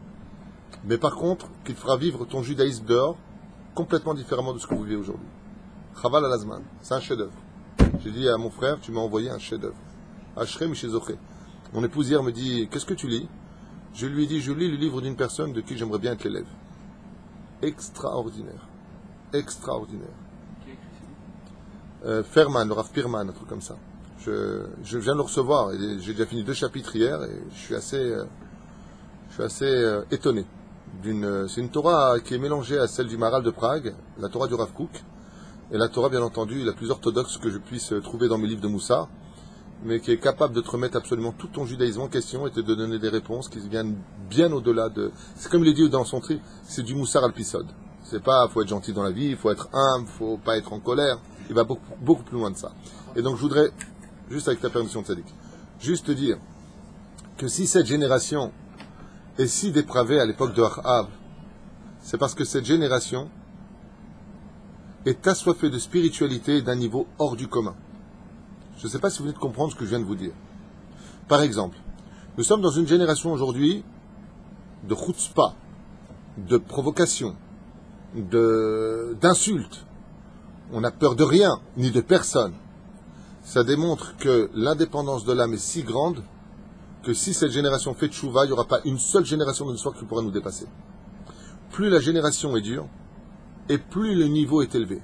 mais par contre, qu'il fera vivre ton judaïsme dehors, complètement différemment de ce que vous vivez aujourd'hui. Chaval al-Azman, c'est un chef-d'œuvre. J'ai dit à mon frère, tu m'as envoyé un chef-d'œuvre. Ashrei Mishizoché. Mon épouse hier me dit, qu'est-ce que tu lis? Je lui ai dit, je lis le livre d'une personne de qui j'aimerais bien être l'élève. Extraordinaire. Extraordinaire. Ferman, le Rav Pirman, un truc comme ça. Je viens de le recevoir, et j'ai déjà fini 2 chapitres hier, et je suis assez étonné. C'est une Torah qui est mélangée à celle du Maharal de Prague, la Torah du Rav Kook, et la Torah, bien entendu, la plus orthodoxe que je puisse trouver dans mes livres de Moussa, mais qui est capable de te remettre absolument tout ton judaïsme en question et de te donner des réponses qui viennent bien au-delà de... C'est comme il est dit dans son tri, c'est du Moussar al-Pisod. C'est pas, faut être gentil dans la vie, il faut être humble, faut pas être en colère. Il va beaucoup plus loin de ça. Et donc je voudrais, juste avec ta permission de Tzadik, juste te dire que si cette génération est si dépravée à l'époque de Achav, c'est parce que cette génération est assoiffée de spiritualité d'un niveau hors du commun. Je ne sais pas si vous venez de comprendre ce que je viens de vous dire. Par exemple, nous sommes dans une génération aujourd'hui de chutzpah, de provocation, d'insultes. On n'a peur de rien, ni de personne. Ça démontre que l'indépendance de l'âme est si grande que si cette génération fait tchouva, il n'y aura pas une seule génération de l'histoire qui pourra nous dépasser. Plus la génération est dure, et plus le niveau est élevé.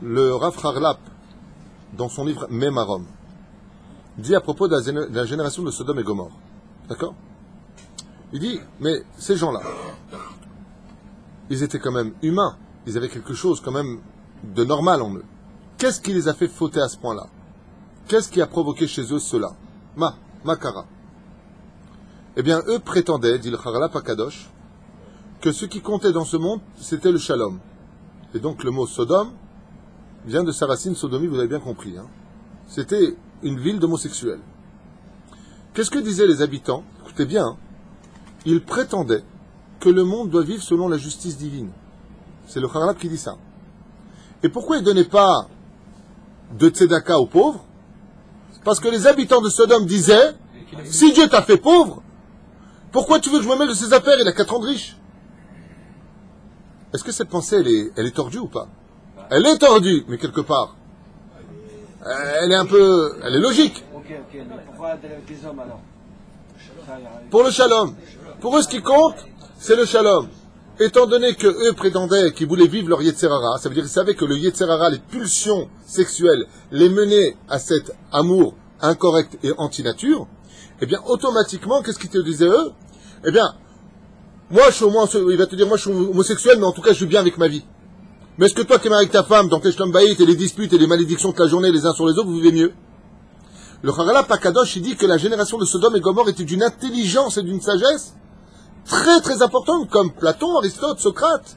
Le Rav Harlap, dans son livre Memarom, dit à propos de la génération de Sodome et Gomorrhe. D'accord? Il dit, mais ces gens-là, ils étaient quand même humains. Ils avaient quelque chose quand même de normal en eux. Qu'est-ce qui les a fait fauter à ce point-là? Qu'est-ce qui a provoqué chez eux cela? Makara. Eh bien, eux prétendaient, dit le Haralap Akadosh, que ce qui comptait dans ce monde, c'était le shalom. Et donc le mot Sodome vient de sa racine sodomie, vous l'avez bien compris. Hein. C'était une ville d'homosexuels. Qu'est-ce que disaient les habitants? Écoutez bien, hein. Ils prétendaient que le monde doit vivre selon la justice divine. C'est le Haralap qui dit ça. Et pourquoi ils ne donnaient pas de tzedaka aux pauvres? Parce que les habitants de Sodome disaient, si Dieu t'a fait pauvre, pourquoi tu veux que je me mêle de ses affaires? Il a 4 ans de riche. Est-ce que cette pensée, elle est tordue ou pas? Elle est tordue, mais quelque part. Elle est logique. Ok, mais pourquoi des hommes alors? Pour le shalom. Pour eux, ce qui compte, c'est le shalom. Étant donné que eux prétendaient qu'ils voulaient vivre leur Yetzerara, ça veut dire qu'ils savaient que le Yetzerara, les pulsions sexuelles, les menaient à cet amour incorrect et anti-nature, eh bien, automatiquement, qu'est-ce qu'ils te disaient eux? Eh bien, moi, il va te dire, moi, je suis homosexuel, mais en tout cas, je suis bien avec ma vie. Mais est-ce que toi, qui es marié avec ta femme, dans tes shlombaït et les disputes et les malédictions de la journée les uns sur les autres, vous vivez mieux? Le Haralap Akadosh, il dit que la génération de Sodome et Gomorrhe était d'une intelligence et d'une sagesse très très importante, comme Platon, Aristote, Socrate,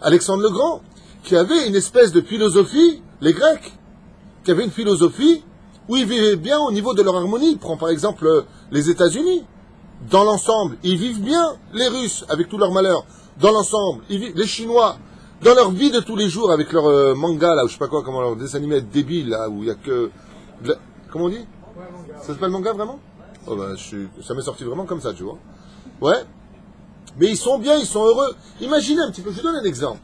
Alexandre le Grand, qui avaient une espèce de philosophie, les Grecs, qui avaient une philosophie où ils vivaient bien au niveau de leur harmonie. Prends par exemple les États-Unis. Dans l'ensemble, ils vivent bien, les Russes, avec tout leur malheur. Dans l'ensemble, ils vivent, les Chinois, dans leur vie de tous les jours, avec leur manga, là, ou je sais pas quoi, comment leur dessin animé débile, là, où il y a que... Comment on dit? Ça s'appelle manga, vraiment? Oh, ben, ça m'est sorti vraiment comme ça, tu vois. Ouais. Mais ils sont bien, ils sont heureux. Imaginez un petit peu, je vous donne un exemple.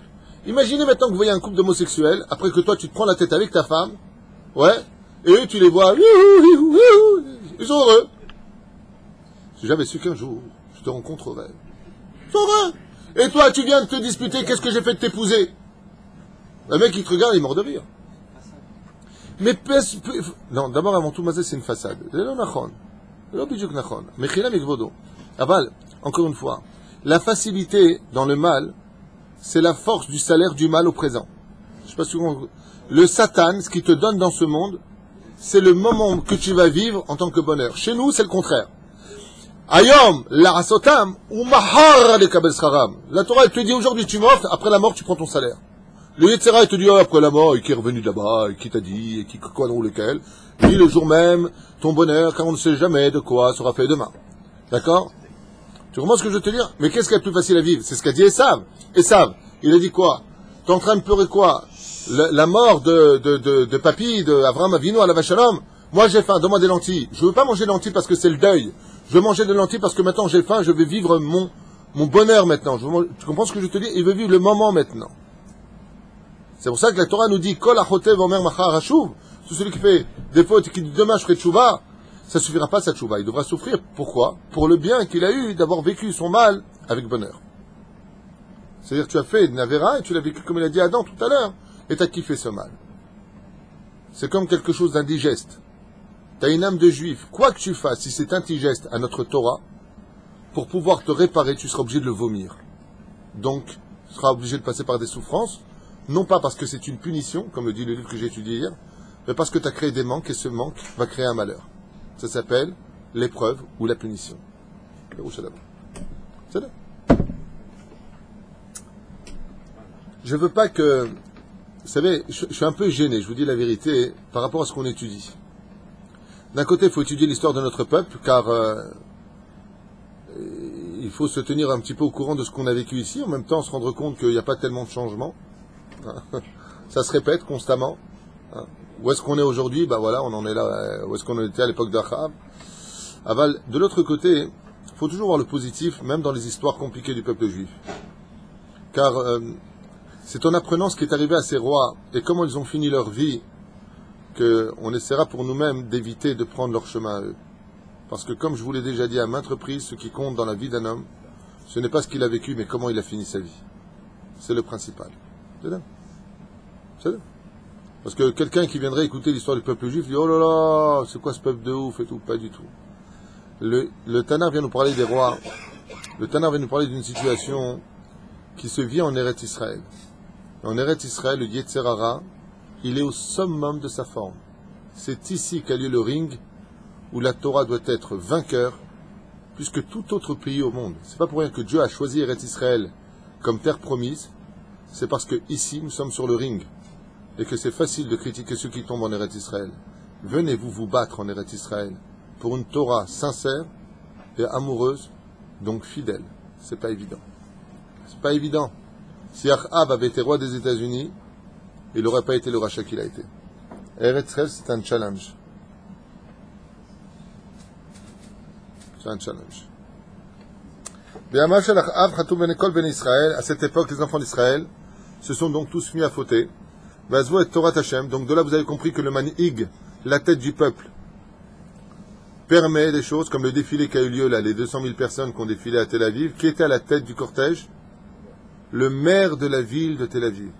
Imaginez maintenant que vous voyez un couple d'homosexuels, après que toi, tu te prends la tête avec ta femme, ouais, et eux, tu les vois, ils sont heureux. Si j'avais su qu'un jour, je te rencontrerais. Ils sont heureux. Et toi, tu viens de te disputer, qu'est-ce que j'ai fait de t'épouser? Le mec, il te regarde, il est mort de rire. Mais non, d'abord, avant tout, c'est une façade. Aval, encore une fois, la facilité dans le mal, c'est la force du salaire du mal au présent. Je sais pas si vous... Le Satan, ce qu'il te donne dans ce monde, c'est le moment que tu vas vivre en tant que bonheur. Chez nous, c'est le contraire. Ayom, la asotam, ou mahar le kabel scharam. La Torah, elle te dit aujourd'hui tu m'offres, après la mort tu prends ton salaire. Le Yetzera, il te dit après la mort, et qui est revenu de là-bas, et qui t'a dit, et qui quoi dans lequel. Dis le jour même, ton bonheur, car on ne sait jamais de quoi sera fait demain. D'accord? Tu comprends ce que je veux te dire? Mais qu'est-ce qui est le plus facile à vivre? C'est ce qu'a dit Esav. Esav, il a dit quoi? T'es en train de pleurer quoi? La mort de papy, de Avraham Avinu à la Vachalom. Moi j'ai faim, donne-moi des lentilles. Je veux pas manger des lentilles parce que c'est le deuil. Je veux manger des lentilles parce que maintenant j'ai faim, je veux vivre mon bonheur maintenant. Tu comprends ce que je te dis? Il veut vivre le moment maintenant. C'est pour ça que la Torah nous dit Kol achotev omer machar hashuv. Tout celui qui fait des fautes et qui dit demain je ferai tchouva, ça suffira pas sa tchouva. Il devra souffrir. Pourquoi? Pour le bien qu'il a eu d'avoir vécu son mal avec bonheur. C'est-à-dire que tu as fait une avéra et tu l'as vécu comme il a dit Adam tout à l'heure. Et tu as kiffé ce mal. C'est comme quelque chose d'indigeste. Tu as une âme de juif. Quoi que tu fasses, si c'est indigeste à notre Torah, pour pouvoir te réparer, tu seras obligé de le vomir. Donc, tu seras obligé de passer par des souffrances, non pas parce que c'est une punition, comme le dit le livre que j'ai étudié hier, mais parce que tu as créé des manques et ce manque va créer un malheur. Ça s'appelle l'épreuve ou la punition. Je veux pas que... Vous savez, je suis un peu gêné, je vous dis la vérité, par rapport à ce qu'on étudie. D'un côté, il faut étudier l'histoire de notre peuple, car il faut se tenir un petit peu au courant de ce qu'on a vécu ici, en même temps se rendre compte qu'il n'y a pas tellement de changements. Ça se répète constamment. Où est-ce qu'on est aujourd'hui? Ben voilà, on en est là. Où est-ce qu'on était à l'époque d'Achab? Aval, de l'autre côté, il faut toujours voir le positif, même dans les histoires compliquées du peuple juif. Car c'est en apprenant ce qui est arrivé à ces rois et comment ils ont fini leur vie qu'on essaiera pour nous-mêmes d'éviter de prendre leur chemin à eux. Parce que comme je vous l'ai déjà dit à maintes reprises, ce qui compte dans la vie d'un homme, ce n'est pas ce qu'il a vécu, mais comment il a fini sa vie. C'est le principal. C'est là. C'est là. Parce que quelqu'un qui viendrait écouter l'histoire du peuple juif dit « Oh là là, c'est quoi ce peuple de ouf ?» et tout. Pas du tout. Le Tanakh vient nous parler des rois. Le Tanakh vient nous parler d'une situation qui se vit en Eretz Israël. En Eretz Israël, le Yetzer Hara, il est au summum de sa forme. C'est ici qu'a lieu le ring où la Torah doit être vainqueur plus que tout autre pays au monde. C'est pas pour rien que Dieu a choisi Eretz Israël comme terre promise. C'est parce que ici, nous sommes sur le ring. Et que c'est facile de critiquer ceux qui tombent en Eretz Israël. Venez vous battre en Eretz Israël pour une Torah sincère et amoureuse, donc fidèle. C'est pas évident. C'est pas évident. Si Achab avait été roi des États-Unis, il n'aurait pas été le rachat qu'il a été. Eretz Israël, c'est un challenge. C'est un challenge. À cette époque, les enfants d'Israël se sont donc tous mis à fauter. Donc de là, vous avez compris que le manhig, la tête du peuple, permet des choses comme le défilé qui a eu lieu là, les 200 000 personnes qui ont défilé à Tel Aviv. Qui était à la tête du cortège? Le maire de la ville de Tel Aviv.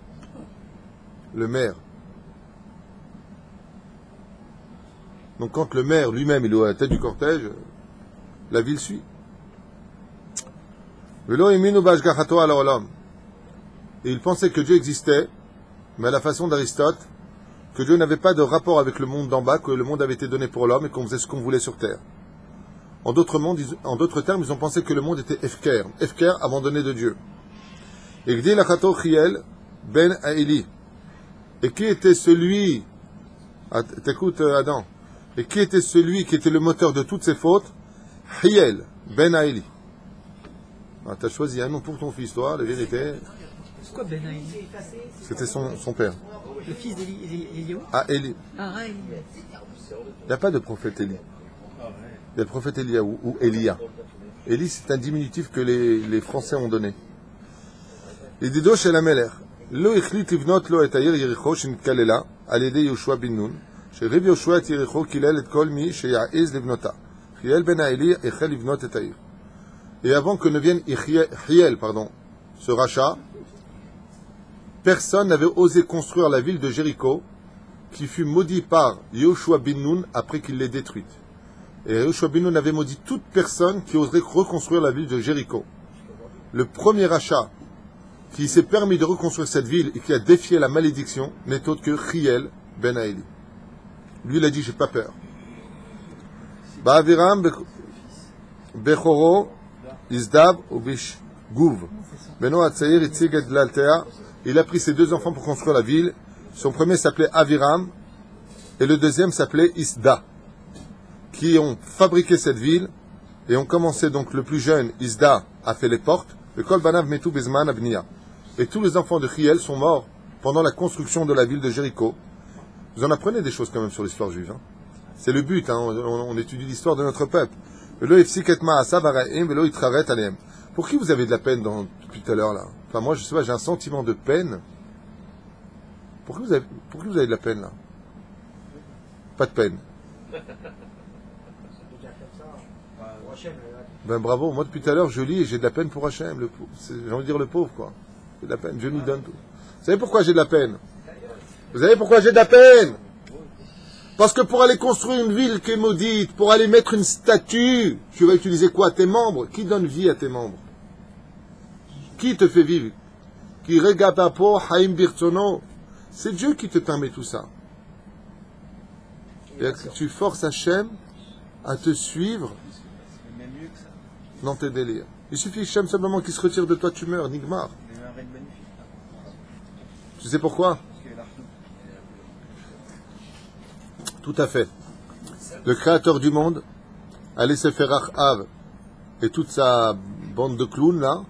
Le maire. Donc quand le maire lui-même il est à la tête du cortège, la ville suit. Et il pensait que Dieu existait, mais à la façon d'Aristote, que Dieu n'avait pas de rapport avec le monde d'en bas, que le monde avait été donné pour l'homme et qu'on faisait ce qu'on voulait sur terre. En d'autres termes, ils ont pensé que le monde était Efker, abandonné de Dieu. Et Gdi Lachato Chiel ben Aili. Et qui était celui, t'écoutes Adam, et qui était celui qui était le moteur de toutes ces fautes? Hiel ben Aili. Ah, t'as choisi un nom pour ton fils, toi, la vérité. C'est quoi Ben Aïli? C'était son père. Le fils d'Éliou? Ah, Élie. Ah, Élie. Il n'y a pas de prophète Élie. Il y a le prophète Eliaou ou Elia. Élie, c'est un diminutif que les Français ont donné. Et Dido chez la Meller. Lo ichlit livnot lo et aïr Yericho shenitkalela al yedei Yoshua bin Nun. Sheriv Yoshua et Yericho kilel et kol mi sheya'iz livnota. Hiel ben Aïli echel livnot et aïr. Et avant que ne vienne Hiel, ce rachat, personne n'avait osé construire la ville de Jéricho, qui fut maudit par Yoshua bin Nun après qu'il l'ait détruite. Et Yoshua bin Nun avait maudit toute personne qui oserait reconstruire la ville de Jéricho. Le premier rachat qui s'est permis de reconstruire cette ville et qui a défié la malédiction n'est autre que Hiel ben Aïli. Lui, il a dit, j'ai pas peur. Ba'aviram bechoro Izdav ou Bish Gouv. Beno Atzaïr Itzig et Laltea. Il a pris ses deux enfants pour construire la ville. Son premier s'appelait Aviram et le deuxième s'appelait Isda, qui ont fabriqué cette ville et ont commencé donc le plus jeune, Isda, a fait les portes. Le Kol Banav Metu Bezman Abnia. Et tous les enfants de Hiel sont morts pendant la construction de la ville de Jéricho. Vous en apprenez des choses quand même sur l'histoire juive. C'est le but, on étudie l'histoire de notre peuple. Pour qui vous avez de la peine depuis tout à l'heure là? Enfin moi je sais pas, j'ai un sentiment de peine. Pour qui vous avez de la peine là? Pas de peine. Ben bravo, moi depuis tout à l'heure je lis et j'ai de la peine pour Hachem. J'ai envie de dire le pauvre quoi. J'ai de la peine, Dieu nous donne tout. Vous savez pourquoi j'ai de la peine? Vous savez pourquoi j'ai de la peine? Parce que pour aller construire une ville qui est maudite, pour aller mettre une statue, tu vas utiliser quoi? Tes membres? Qui donne vie à tes membres? Qui te fait vivre? Qui regarde pour Haïm Birtsono? C'est Dieu qui te permet tout ça. Et tu forces Hachem à te suivre Mais mieux que ça. dans tes délires. Il suffit Hachem simplement qu'il se retire de toi, tu meurs, Nigmar. Il y a un règne magnifique. Tu sais pourquoi? Parce que l'argent. Tout à fait. Le créateur du monde a laissé faire Achav et toute sa bande de clowns là,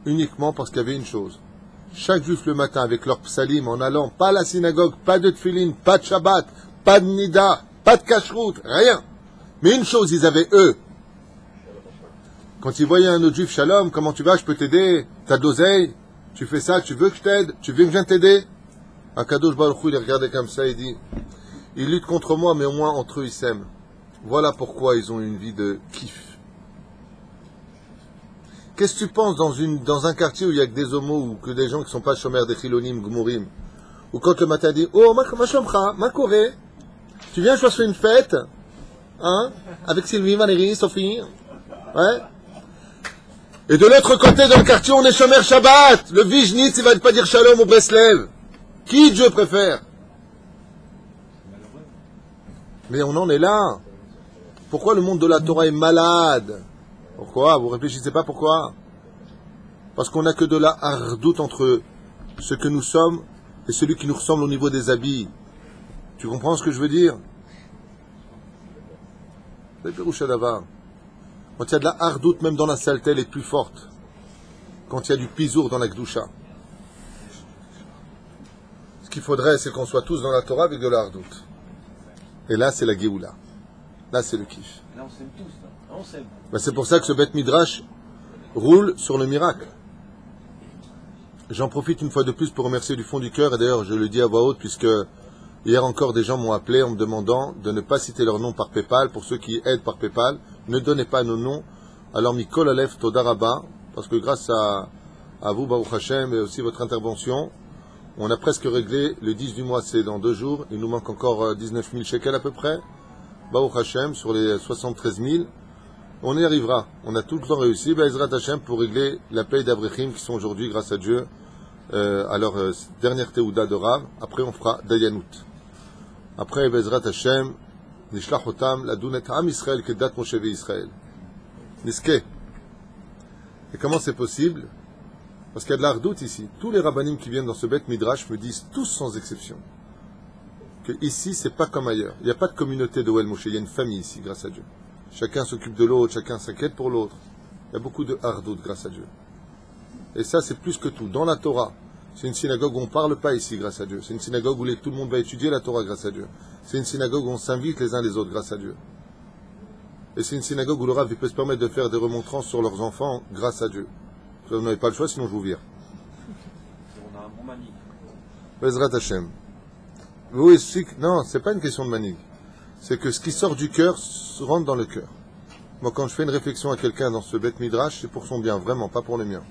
uniquement parce qu'il y avait une chose. Chaque juif le matin avec leur psalim en allant, pas à la synagogue, pas de tfilin, pas de Shabbat, pas de nida, pas de kashrut, rien. Mais une chose, ils avaient eux. Quand ils voyaient un autre juif, shalom, comment tu vas, je peux t'aider, t'as de l'oseille, tu fais ça, tu veux que je t'aide, tu veux que je vienne t'aider. Akadosh Baruch Hu, il regardait comme ça, il dit, ils luttent contre moi, mais au moins entre eux, ils s'aiment. Voilà pourquoi ils ont une vie de kiff. Qu'est-ce que tu penses dans un quartier où il y a que des homos ou que des gens qui ne sont pas chômeurs, des chilonim, gmourim, ou quand le matin dit, oh, ma chomra, ma corée, tu viens, je fasse une fête, hein, avec Sylvie, Valérie, Sophie, ouais. Et de l'autre côté, dans le quartier, on est chômeur Shabbat, le Vijnitz, il va pas dire shalom au Breslev. Qui Dieu préfère? Mais on en est là. Pourquoi le monde de la Torah est malade? Pourquoi? Vous réfléchissez pas pourquoi? Parce qu'on n'a que de la hardoute entre ce que nous sommes et celui qui nous ressemble au niveau des habits. Tu comprends ce que je veux dire? C'est Péroucha d'Avar. Quand il y a de la hardoute, même dans la saleté, elle est plus forte. Quand il y a du pizour dans la Gdoucha. Ce qu'il faudrait, c'est qu'on soit tous dans la Torah avec de la hardoute. Et là, c'est la Géoula. Là, c'est le kiff. Là, on s'aime tous. Là. On s'aime. Ben, c'est pour ça que ce Beth Midrash roule sur le miracle. J'en profite une fois de plus pour remercier du fond du cœur, et d'ailleurs je le dis à voix haute, puisque hier encore des gens m'ont appelé en me demandant de ne pas citer leur nom par PayPal. Pour ceux qui aident par PayPal, ne donnez pas nos noms. Alors Mikol Alef Todaraba, parce que grâce à vous, Baruch Hashem, et aussi votre intervention, on a presque réglé le 10 du mois, c'est dans 2 jours. Il nous manque encore 19 000 shekels à peu près. Baruch Hashem, sur les 73 000. On y arrivera. On a tout le temps réussi, Bezrat Hashem, pour régler la paye d'Avrechim qui sont aujourd'hui, grâce à Dieu, à leur dernière Théouda de Rav. Après, on fera Dayanout. Après, Bezrat Hashem, Nishlach Otam, la Dounet Am Israël, Kedat Moshe Israël. Niske. Et comment c'est possible? Parce qu'il y a de l'ardoute ici. Tous les rabbanim qui viennent dans ce Beth Midrash me disent, tous sans exception, que ici, c'est pas comme ailleurs. Il n'y a pas de communauté de Well Moshe, il y a une famille ici, grâce à Dieu. Chacun s'occupe de l'autre, chacun s'inquiète pour l'autre. Il y a beaucoup de hardout grâce à Dieu. Et ça, c'est plus que tout. Dans la Torah, c'est une synagogue où on ne parle pas ici grâce à Dieu. C'est une synagogue où tout le monde va étudier la Torah grâce à Dieu. C'est une synagogue où on s'invite les uns les autres grâce à Dieu. Et c'est une synagogue où le Rav peut se permettre de faire des remontrances sur leurs enfants grâce à Dieu. Vous n'avez pas le choix, sinon je vous vire. On a un bon manique. Bezrat Hashem. Oui, non, c'est pas une question de manique. C'est que ce qui sort du cœur rentre dans le cœur. Moi, quand je fais une réflexion à quelqu'un dans ce Beth Midrash, c'est pour son bien, vraiment, pas pour le mien.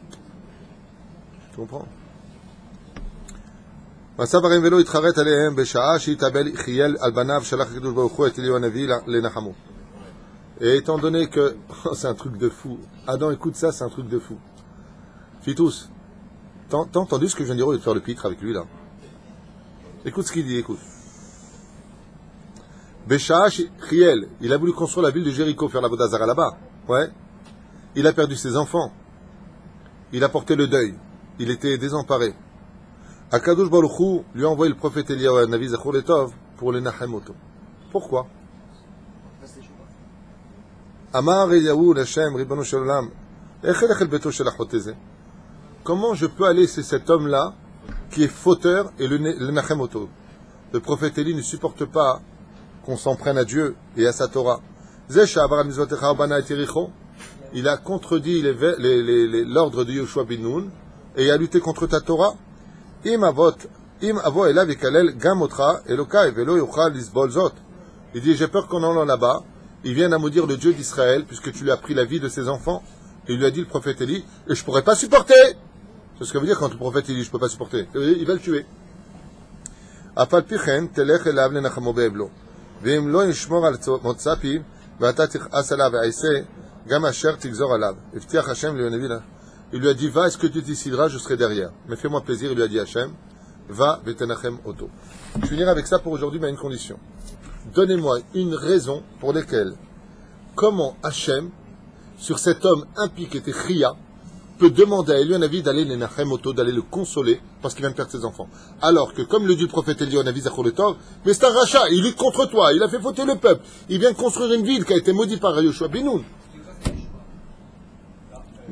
Tu comprends? Et étant donné que c'est un truc de fou, Adam, écoute ça, c'est un truc de fou. Fitous, t'as entendu ce que je viens de dire au lieu de faire le pitre avec lui là? Écoute ce qu'il dit, écoute. Béchaach Riel, il a voulu construire la ville de Jéricho, faire la Vodazara là-bas. Ouais. Il a perdu ses enfants. Il a porté le deuil. Il était désemparé. Akadosh Baruch Hu lui a envoyé le prophète Eliyahu Navi Zachor Letov pour les Nachamoto. Pourquoi? Amar Eliyahu Hashem Ribbono Shel Olam. Comment je peux aller chez cet homme-là qui est fauteur et le Nachamoto? Le prophète Élie ne supporte pas qu'on s'en prenne à Dieu et à sa Torah. Il a contredit l'ordre de Yoshua bin Nun et il a lutté contre ta Torah. Il dit, j'ai peur qu'on en ait là-bas. Il vient à maudire le Dieu d'Israël puisque tu lui as pris la vie de ses enfants. Et il lui a dit, le prophète Élie, et je ne pourrais pas supporter. C'est ce que veut dire quand le prophète Élie, je ne peux pas supporter. Il va le tuer. ואם לא ישמור על מוצא פיו, ואתה תכעס עליו ועשה, גם אשר תגזור עליו. הבטיח השם ליונבילה. Il lui a dit, va, est-ce que tu décideras, je serai derrière. Mais fais-moi plaisir, il lui a dit Hachem, va, vetenachem auto. Je finirai avec ça pour aujourd'hui, mais à une condition. Donnez-moi une raison pour laquelle, comment Hachem, sur cet homme impie qui était Chia, peut demander à Eliyahu Hanavi d'aller les Nachem auto, d'aller le consoler, parce qu'il vient de perdre ses enfants. Alors que, comme le dit le prophète Eliyahu Hanavi Zachor le Tov, mais c'est un rachat, il lutte contre toi, il a fait fauter le peuple, il vient de construire une ville qui a été maudite par Yoshua Benoun.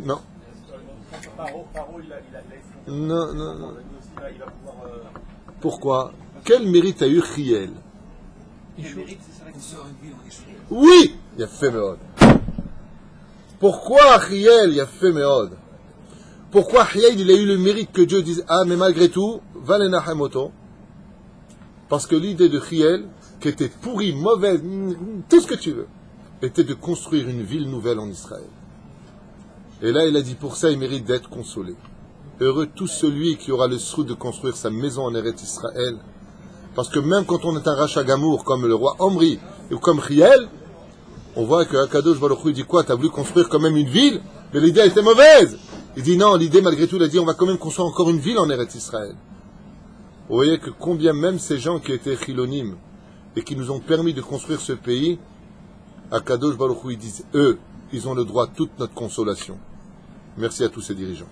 Non. Non, non, non. Pourquoi? Quel mérite a eu Chiel? Oui, il a fait Meod. Pourquoi Chiel, il a fait Meod? Pourquoi Chiel, il a eu le mérite que Dieu dise, ah, mais malgré tout, va les Nachamoto? Parce que l'idée de Chiel, qui était pourrie, mauvaise, tout ce que tu veux, était de construire une ville nouvelle en Israël. Et là, il a dit, pour ça, il mérite d'être consolé. Heureux tout celui qui aura le sroud de construire sa maison en Eretz Israël. Parce que même quand on est un rachat gamour, comme le roi Omri, ou comme Chiel, on voit que Akadosh Baruch Hu, il dit quoi? T'as voulu construire quand même une ville, mais l'idée était mauvaise. Il dit non, l'idée malgré tout, il a dit, on va quand même construire encore une ville en Eretz Israël. Vous voyez que combien même ces gens qui étaient chilonim, et qui nous ont permis de construire ce pays, Akadosh Baruch Hu, ils disent, eux, ils ont le droit à toute notre consolation. Merci à tous ces dirigeants.